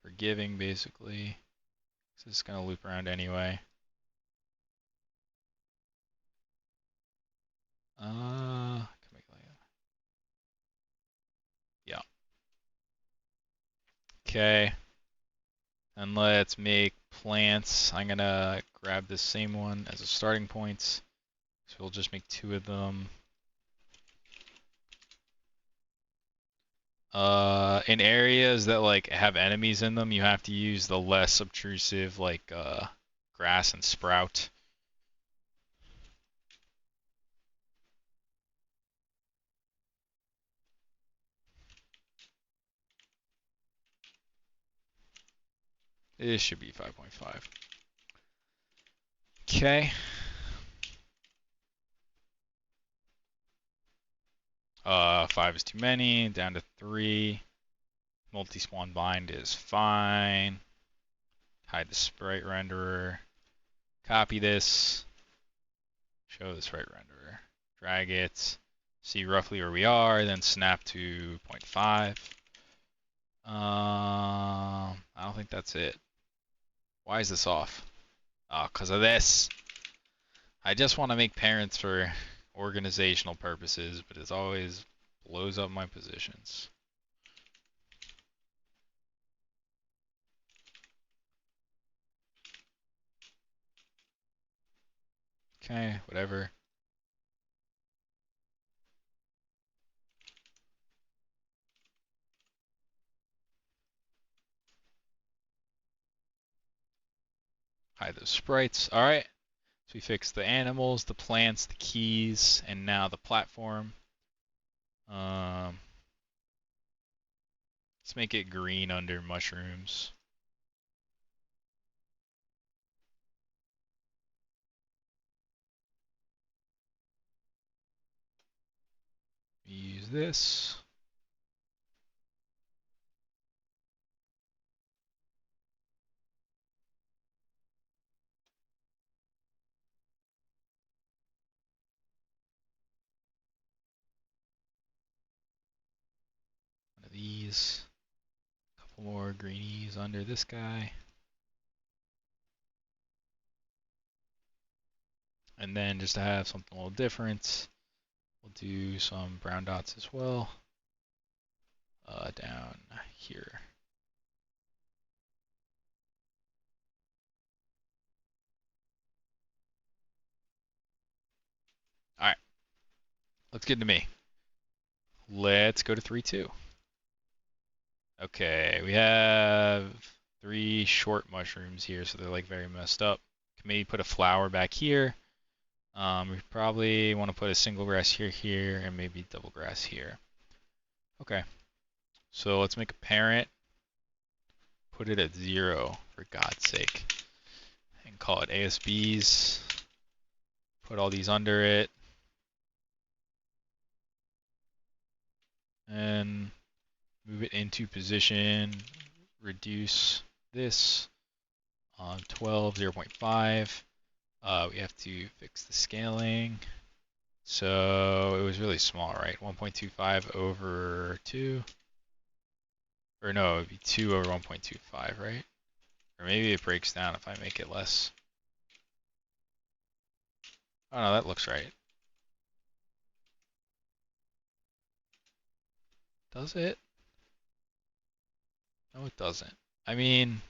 forgiving, basically. So it's gonna loop around anyway. Can make it like that. Yeah. Okay. And let's make plants. I'm gonna grab this same one as a starting point. So we'll just make 2 of them. In areas that like have enemies in them, you have to use the less obtrusive like grass and sprout. This should be 5.5. Okay. 5 is too many. Down to 3. Multi-spawn bind is fine. Hide the sprite renderer. Copy this. Show this right renderer. Drag it. See roughly where we are, then snap to 0.5. I don't think that's it. Why is this off? Oh, because of this. I just want to make parents for organizational purposes, but it always blows up my positions. Okay, whatever. Hide those sprites. Alright. So we fixed the animals, the plants, the keys, and now the platform. Let's make it green under mushrooms. Use this. One of these. A couple more greenies under this guy. And then just to have something a little different, we'll do some brown dots as well. Down here. Alright. Looks good to me. Let's go to 3-2. Okay, we have 3 short mushrooms here, so they're like very messed up. Can maybe put a flower back here. We probably want to put a single grass here, and maybe double grass here. Okay, so let's make a parent. Put it at 0, for God's sake. And call it ASBs. Put all these under it. And move it into position. Reduce this on 12, 0.5. We have to fix the scaling. So it was really small, right? 1.25 over 2. Or no, it would be 2 over 1.25, right? Or maybe it breaks down if I make it less. Oh no, that looks right. Does it? No, it doesn't. I mean,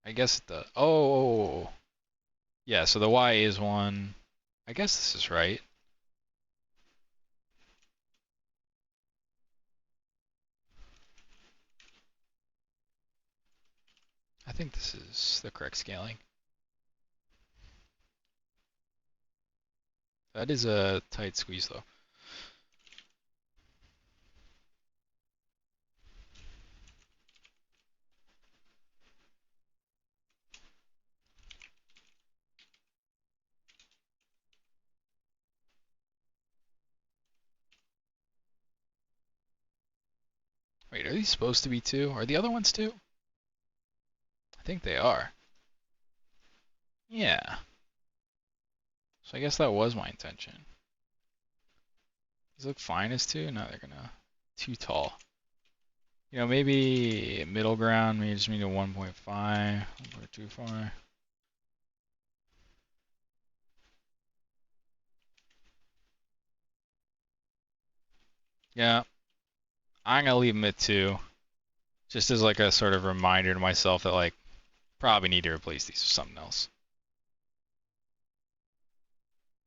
I guess the, oh, yeah, so the Y is 1. I guess this is right. I think this is the correct scaling. That is a tight squeeze though. Wait, are these supposed to be 2? Are the other ones 2? I think they are. Yeah. So I guess that was my intention. These look fine as 2? No, they're gonna too tall. You know, maybe middle ground, maybe just need a 1.5, 1.25. Yeah, I'm gonna leave them at 2, just as like a sort of reminder to myself that like probably need to replace these with something else.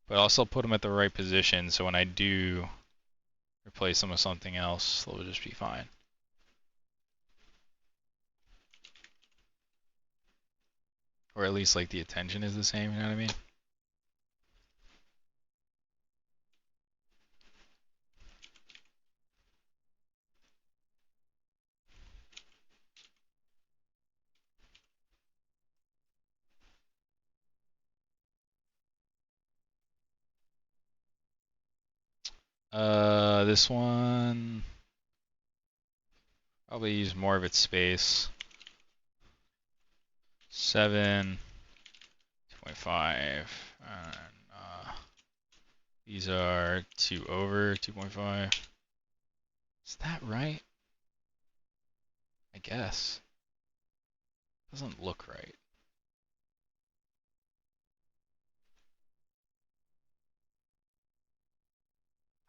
But I'll still put them at the right position, so when I do replace them with something else, they'll just be fine. Or at least like the attention is the same, you know what I mean? This one probably use more of its space. 7, 2.5, and these are 2 over 2.5. Is that right? I guess. Doesn't look right.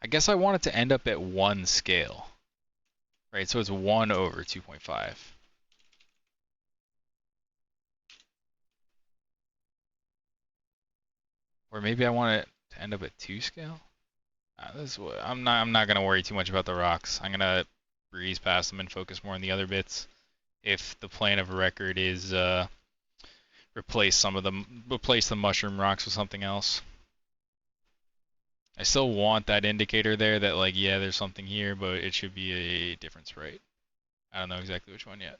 I guess I want it to end up at 1 scale. Right, so it's 1 over 2.5. Or maybe I want it to end up at 2 scale? I'm not gonna worry too much about the rocks. I'm gonna breeze past them and focus more on the other bits. If the plane of record is replace the mushroom rocks with something else. I still want that indicator there that like, yeah, there's something here, but it should be a different sprite. I don't know exactly which one yet.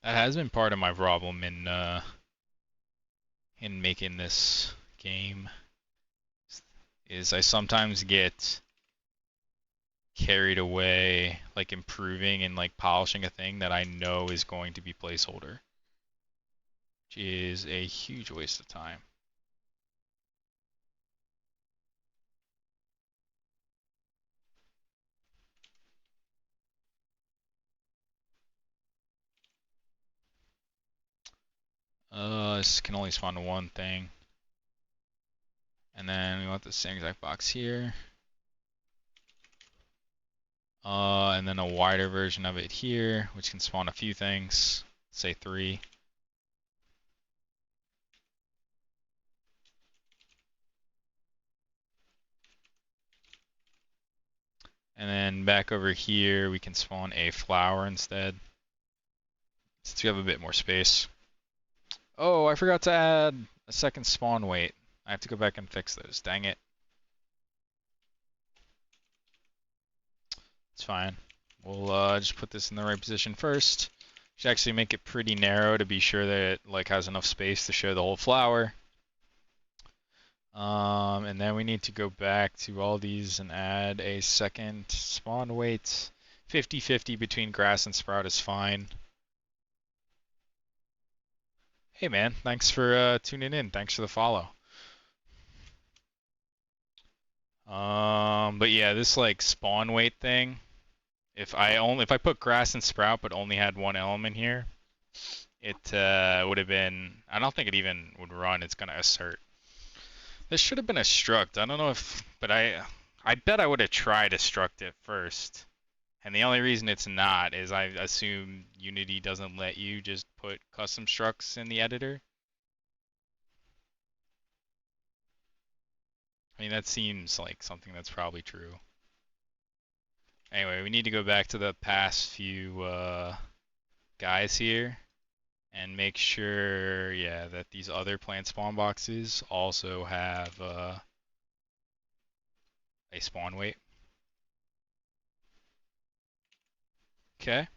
That has been part of my problem in making this game, is I sometimes get carried away like improving and like polishing a thing that I know is going to be placeholder, which is a huge waste of time. This can only spawn one thing. And then we want the same exact box here. And then a wider version of it here, which can spawn a few things, say 3. And then back over here, we can spawn a flower instead, since we have a bit more space. Oh, I forgot to add a second spawn weight. I have to go back and fix those, dang it. It's fine. We'll just put this in the right position first. Should actually make it pretty narrow to be sure that it like has enough space to show the whole flower. And then we need to go back to all these and add a second spawn weight. 50-50 between grass and sprout is fine. Hey man, thanks for tuning in. Thanks for the follow. But yeah, this like spawn weight thing. If I put grass and sprout but only had one element here, it would have been. I don't think it even would run. It's gonna assert. This should have been a struct. I don't know if, but I bet I would have tried to struct it first. And the only reason it's not is I assume Unity doesn't let you just put custom structs in the editor. I mean, that seems like something that's probably true. Anyway, we need to go back to the past few guys here and make sure, yeah, that these other plant spawn boxes also have a spawn weight. Okay.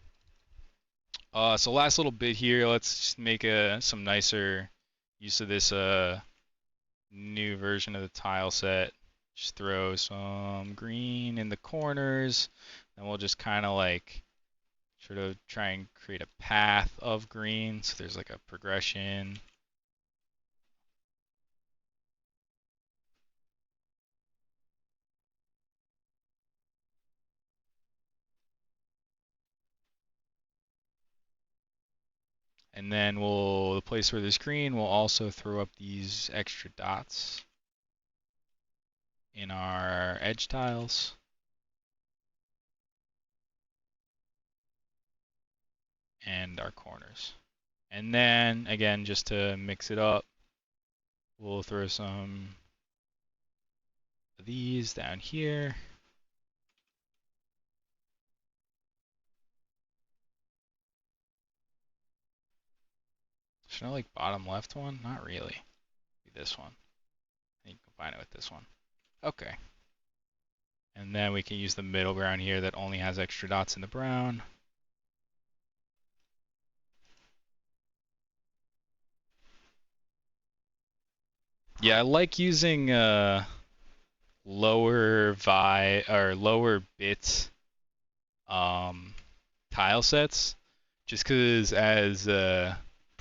So last little bit here, let's just make some nicer use of this new version of the tile set. Just throw some green in the corners, and we'll just kind of like sort of try and create a path of green, so there's like a progression. And then the place where there's green, we'll also throw up these extra dots in our edge tiles. And our corners. And then, again, just to mix it up, we'll throw some of these down here. Should I like bottom left one? Not really. Maybe this one. And you combine it with this one. Okay. And then we can use the middle ground here that only has extra dots in the brown. Yeah, I like using lower bit tile sets, just because as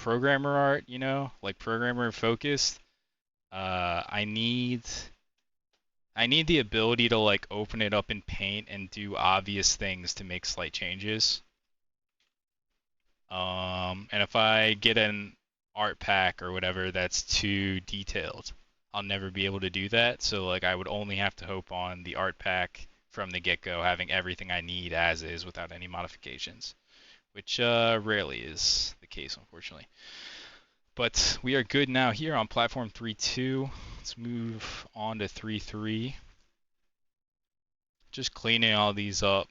programmer art, you know, like programmer focused. I need the ability to like open it up in Paint and do obvious things to make slight changes. And if I get an art pack or whatever that's too detailed, I'll never be able to do that. So like I would only have to hope on the art pack from the get-go having everything I need as is without any modifications, which rarely is the case, unfortunately. But we are good now here on platform 3.2. Let's move on to 3.3. Just cleaning all these up,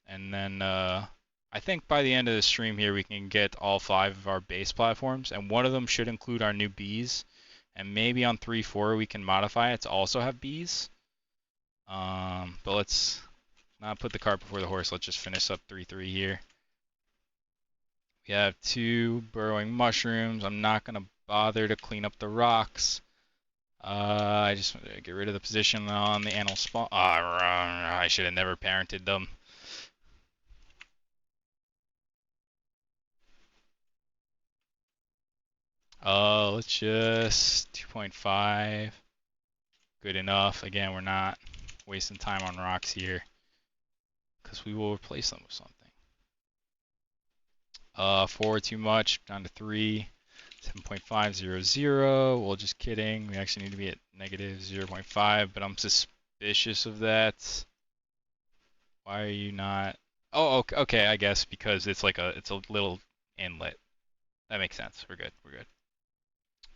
and then I think by the end of the stream here we can get all 5 of our base platforms, and one of them should include our new bees, and maybe on 3.4 we can modify it to also have bees. But let's not put the cart before the horse. Let's just finish up 3.3 here. We have 2 burrowing mushrooms. I'm not going to bother to clean up the rocks. I just want to get rid of the position on the animal spawn. I should have never parented them. Let's just 2.5. Good enough. Again, we're not wasting time on rocks here, because we will replace them with something. 4 too much, down to 3. 7.500. Well, just kidding. We actually need to be at negative 0.5, but I'm suspicious of that. Why are you not? Oh, okay. I guess because it's like it's a little inlet. That makes sense. We're good. We're good.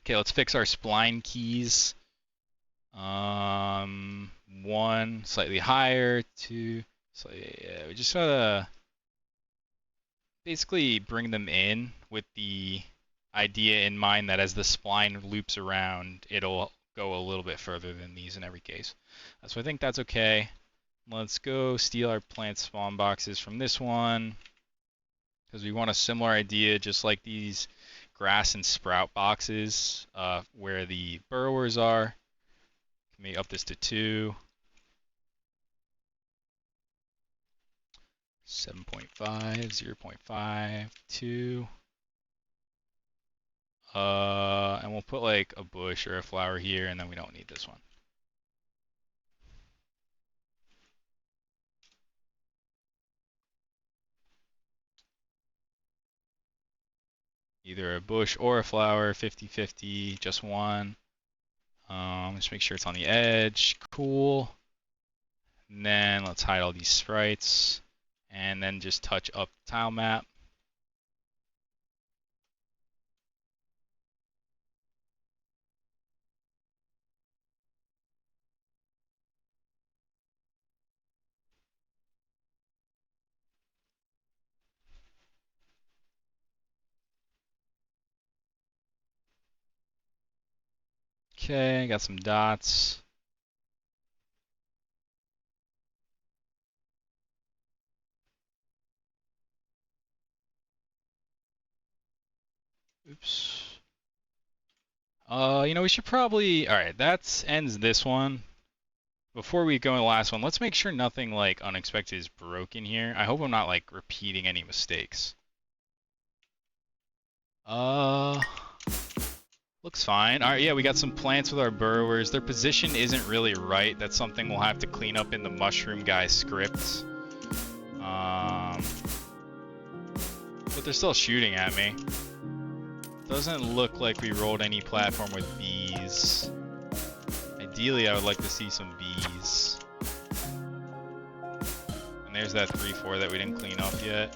Okay, let's fix our spline keys. 1 slightly higher, 2 slightly. Yeah, we just gotta basically bring them in with the idea in mind that as the spline loops around, it'll go a little bit further than these in every case. So I think that's okay. Let's go steal our plant spawn boxes from this one, because we want a similar idea, just like these grass and sprout boxes where the burrowers are. Let me up this to 2. 7.5, 0.5, 2. And we'll put like a bush or a flower here, and then we don't need this one. Either a bush or a flower, 50-50, just one. Just make sure it's on the edge. Cool. And then let's hide all these sprites, and then just touch up the tile map. Okay, got some dots. Oops. You know, we should probably... Alright, that ends this one. Before we go in the last one, let's make sure nothing, like, unexpected is broken here. I hope I'm not, like, repeating any mistakes. Looks fine. Alright, yeah, we got some plants with our burrowers. Their position isn't really right. That's something we'll have to clean up in the mushroom guy script. But they're still shooting at me. Doesn't look like we rolled any platform with bees. Ideally, I would like to see some bees. And there's that 3-4 that we didn't clean up yet.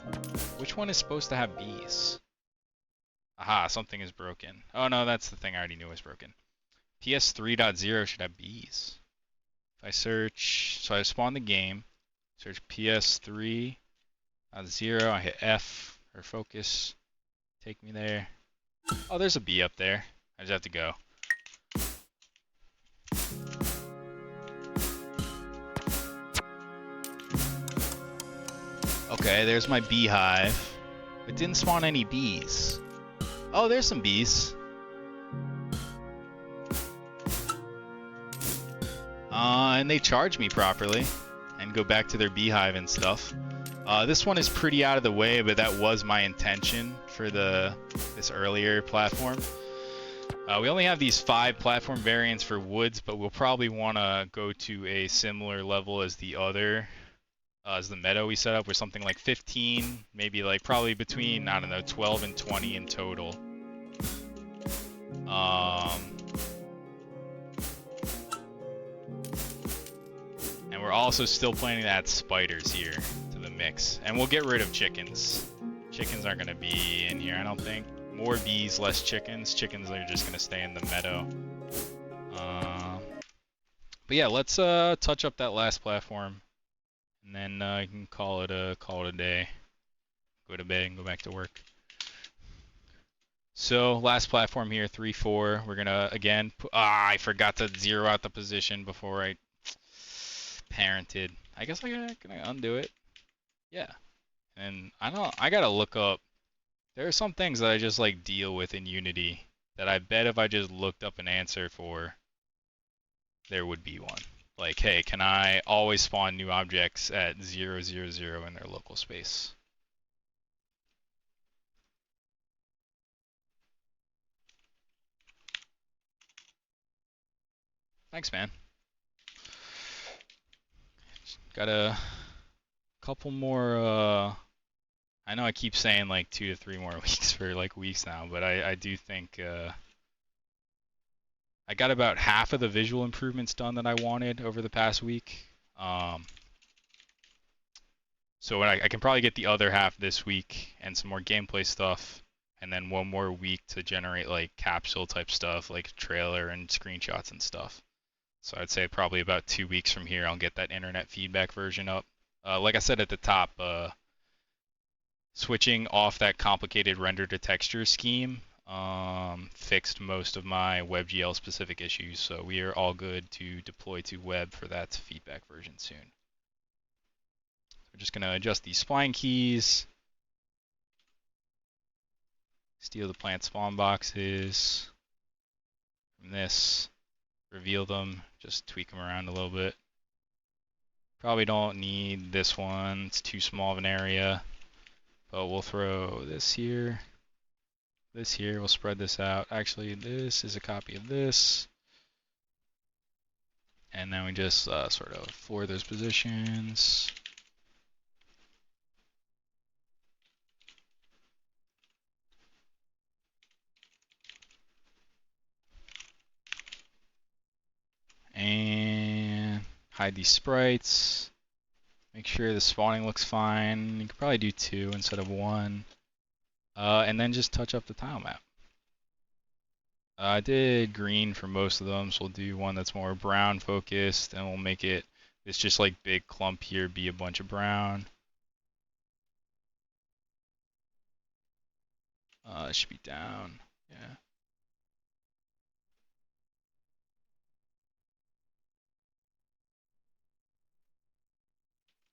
Which one is supposed to have bees? Aha, something is broken. Oh no, that's the thing I already knew was broken. PS 3.0 should have bees. If I search, so I spawned the game, search PS 3.0, I hit F or focus, take me there. Oh, there's a bee up there. I just have to go. Okay, there's my beehive. It didn't spawn any bees. Oh, there's some bees. And they charge me properly and go back to their beehive and stuff. This one is pretty out of the way, but that was my intention for this earlier platform. We only have these 5 platform variants for woods, but we'll probably want to go to a similar level as the other, as the meadow we set up, with something like 15, maybe like probably between, I don't know, 12 and 20 in total. And we're also still planning to add spiders here to the mix. And we'll get rid of chickens. Chickens aren't going to be in here, I don't think. More bees, less chickens. Chickens are just going to stay in the meadow. But yeah, let's touch up that last platform. And then you can call it a day. Go to bed and go back to work. So last platform here, 3-4. We're gonna again. I forgot to zero out the position before I parented. I guess can I undo it? Yeah. And I gotta look up. There are some things that I just like deal with in Unity that I bet if I just looked up an answer for, there would be one. Like, hey, can I always spawn new objects at 0, 0, 0 in their local space? Thanks, man. Got a couple more, I know I keep saying like 2 to 3 more weeks for like weeks now, but I do think I got about half of the visual improvements done that I wanted over the past week. So I can probably get the other half this week and some more gameplay stuff, and then 1 more week to generate like capsule type stuff like trailer and screenshots and stuff. So I'd say probably about 2 weeks from here I'll get that internet feedback version up. Like I said at the top, switching off that complicated render to texture scheme fixed most of my WebGL specific issues, so we are all good to deploy to web for that feedback version soon. We're just going to adjust these spline keys, steal the plant spawn boxes from this, reveal them, just tweak them around a little bit. Probably don't need this one, it's too small of an area, but we'll throw this here. This here, we'll spread this out. Actually, this is a copy of this. And then we just sort of floor those positions. And hide these sprites. Make sure the spawning looks fine. You could probably do 2 instead of 1. And then just touch up the tile map. I did green for most of them, so we'll do one that's more brown focused, and we'll make it this just like big clump here be a bunch of brown. It should be down, yeah.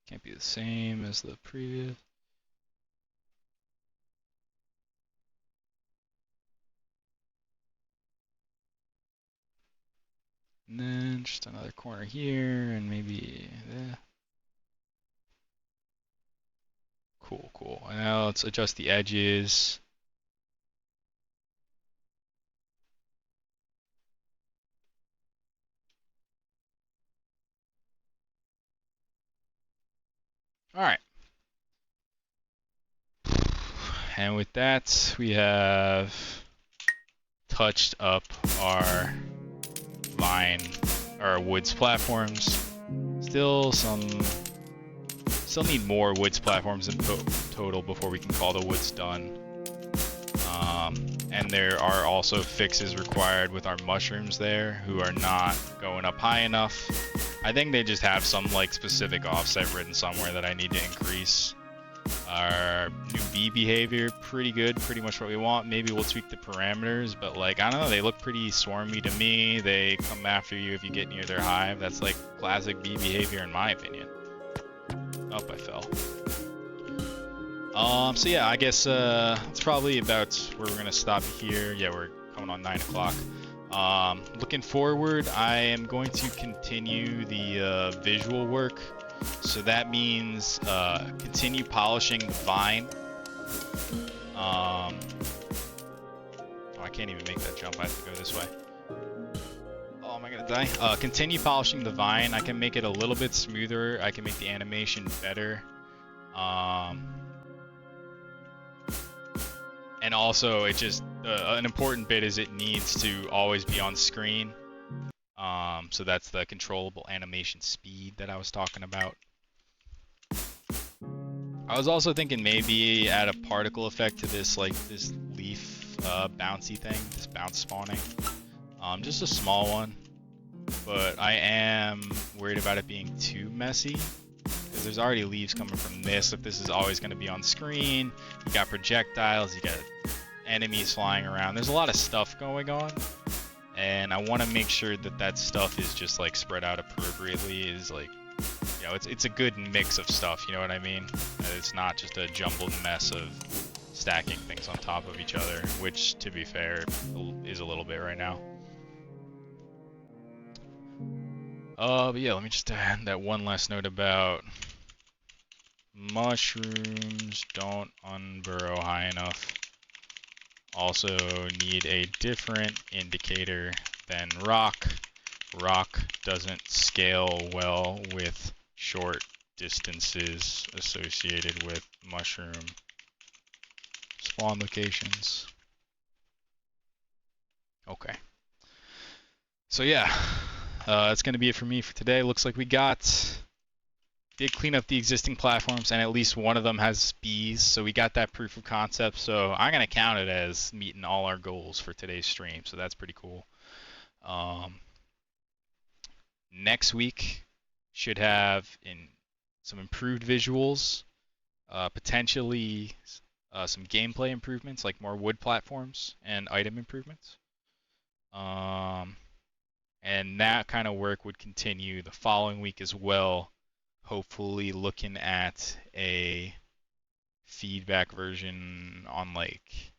Can't be the same as the previous. And then just another corner here, and maybe there. Cool, cool. And now let's adjust the edges. All right. And with that, we have touched up our woods platforms. Still need more woods platforms in total before we can call the woods done. And there are also fixes required with our mushrooms there, who are not going up high enough. I think they just have some like specific offset written somewhere that I need to increase. Our new bee behavior, pretty good, pretty much what we want. Maybe we'll tweak the parameters, but like, I don't know, they look pretty swarmy to me. They come after you if you get near their hive. That's like classic bee behavior in my opinion. Oh, I fell. So yeah, I guess it's probably about where we're gonna stop here. Yeah, we're coming on 9 o'clock. Looking forward, I am going to continue the visual work So that means continue polishing the vine. Oh, I can't even make that jump. I have to go this way. Oh, am I gonna die? Continue polishing the vine. I can make it a little bit smoother. I can make the animation better. And also, it just an important bit is it needs to always be on screen. So that's the controllable animation speed that I was talking about. I was also thinking maybe add a particle effect to this, like this leaf bouncy thing, this bounce spawning. Just a small one, but I am worried about it being too messy because there's already leaves coming from this. If this is always going to be on screen, you got projectiles, you got enemies flying around. There's a lot of stuff going on, and I want to make sure that that stuff is just like spread out appropriately. Is like, you know, it's a good mix of stuff. You know what I mean? That it's not just a jumbled mess of stacking things on top of each other, which, to be fair, is a little bit right now. But yeah, let me just add that one last note about mushrooms don't unburrow high enough. Also need a different indicator than rock. Rock doesn't scale well with short distances associated with mushroom spawn locations. Okay. So yeah, that's going to be it for me for today. Looks like we did clean up the existing platforms, and at least one of them has bees, so we got that proof of concept. So I'm going to count it as meeting all our goals for today's stream, so that's pretty cool. Next week should have some improved visuals, potentially some gameplay improvements, like more wood platforms and item improvements. And that kind of work would continue the following week as well, hopefully looking at a feedback version on like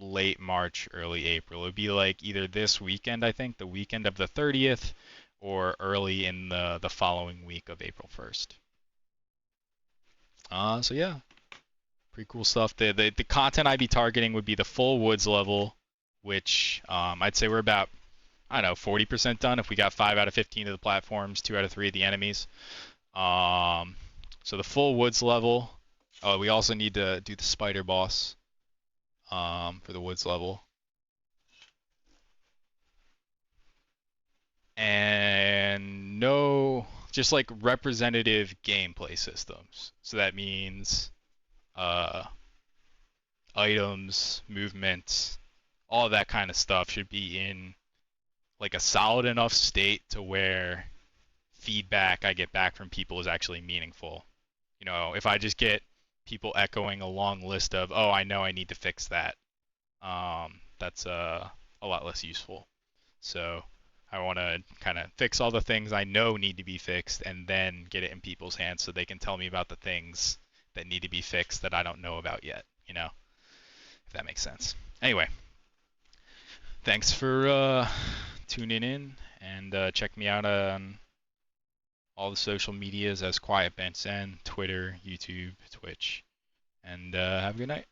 late March, early April. It would be like either this weekend, I think, the weekend of the 30th, or early in the following week of April 1st. So yeah, pretty cool stuff. The content I'd be targeting would be the full woods level, which I'd say we're about, I don't know, 40% done if we got 5 out of 15 of the platforms, 2 out of 3 of the enemies. So the full woods level. Oh, we also need to do the spider boss for the woods level. And no, just like representative gameplay systems. So that means items, movements, all that kind of stuff should be in like a solid enough state to where feedback I get back from people is actually meaningful. You know, if I just get people echoing a long list of, oh, I know I need to fix that, that's a lot less useful. So I want to kind of fix all the things I know need to be fixed and then get it in people's hands so they can tell me about the things that need to be fixed that I don't know about yet, you know, if that makes sense. Anyway, thanks for tuning in, and check me out on all the social medias as Quiet Benson, Twitter, YouTube, Twitch, and have a good night.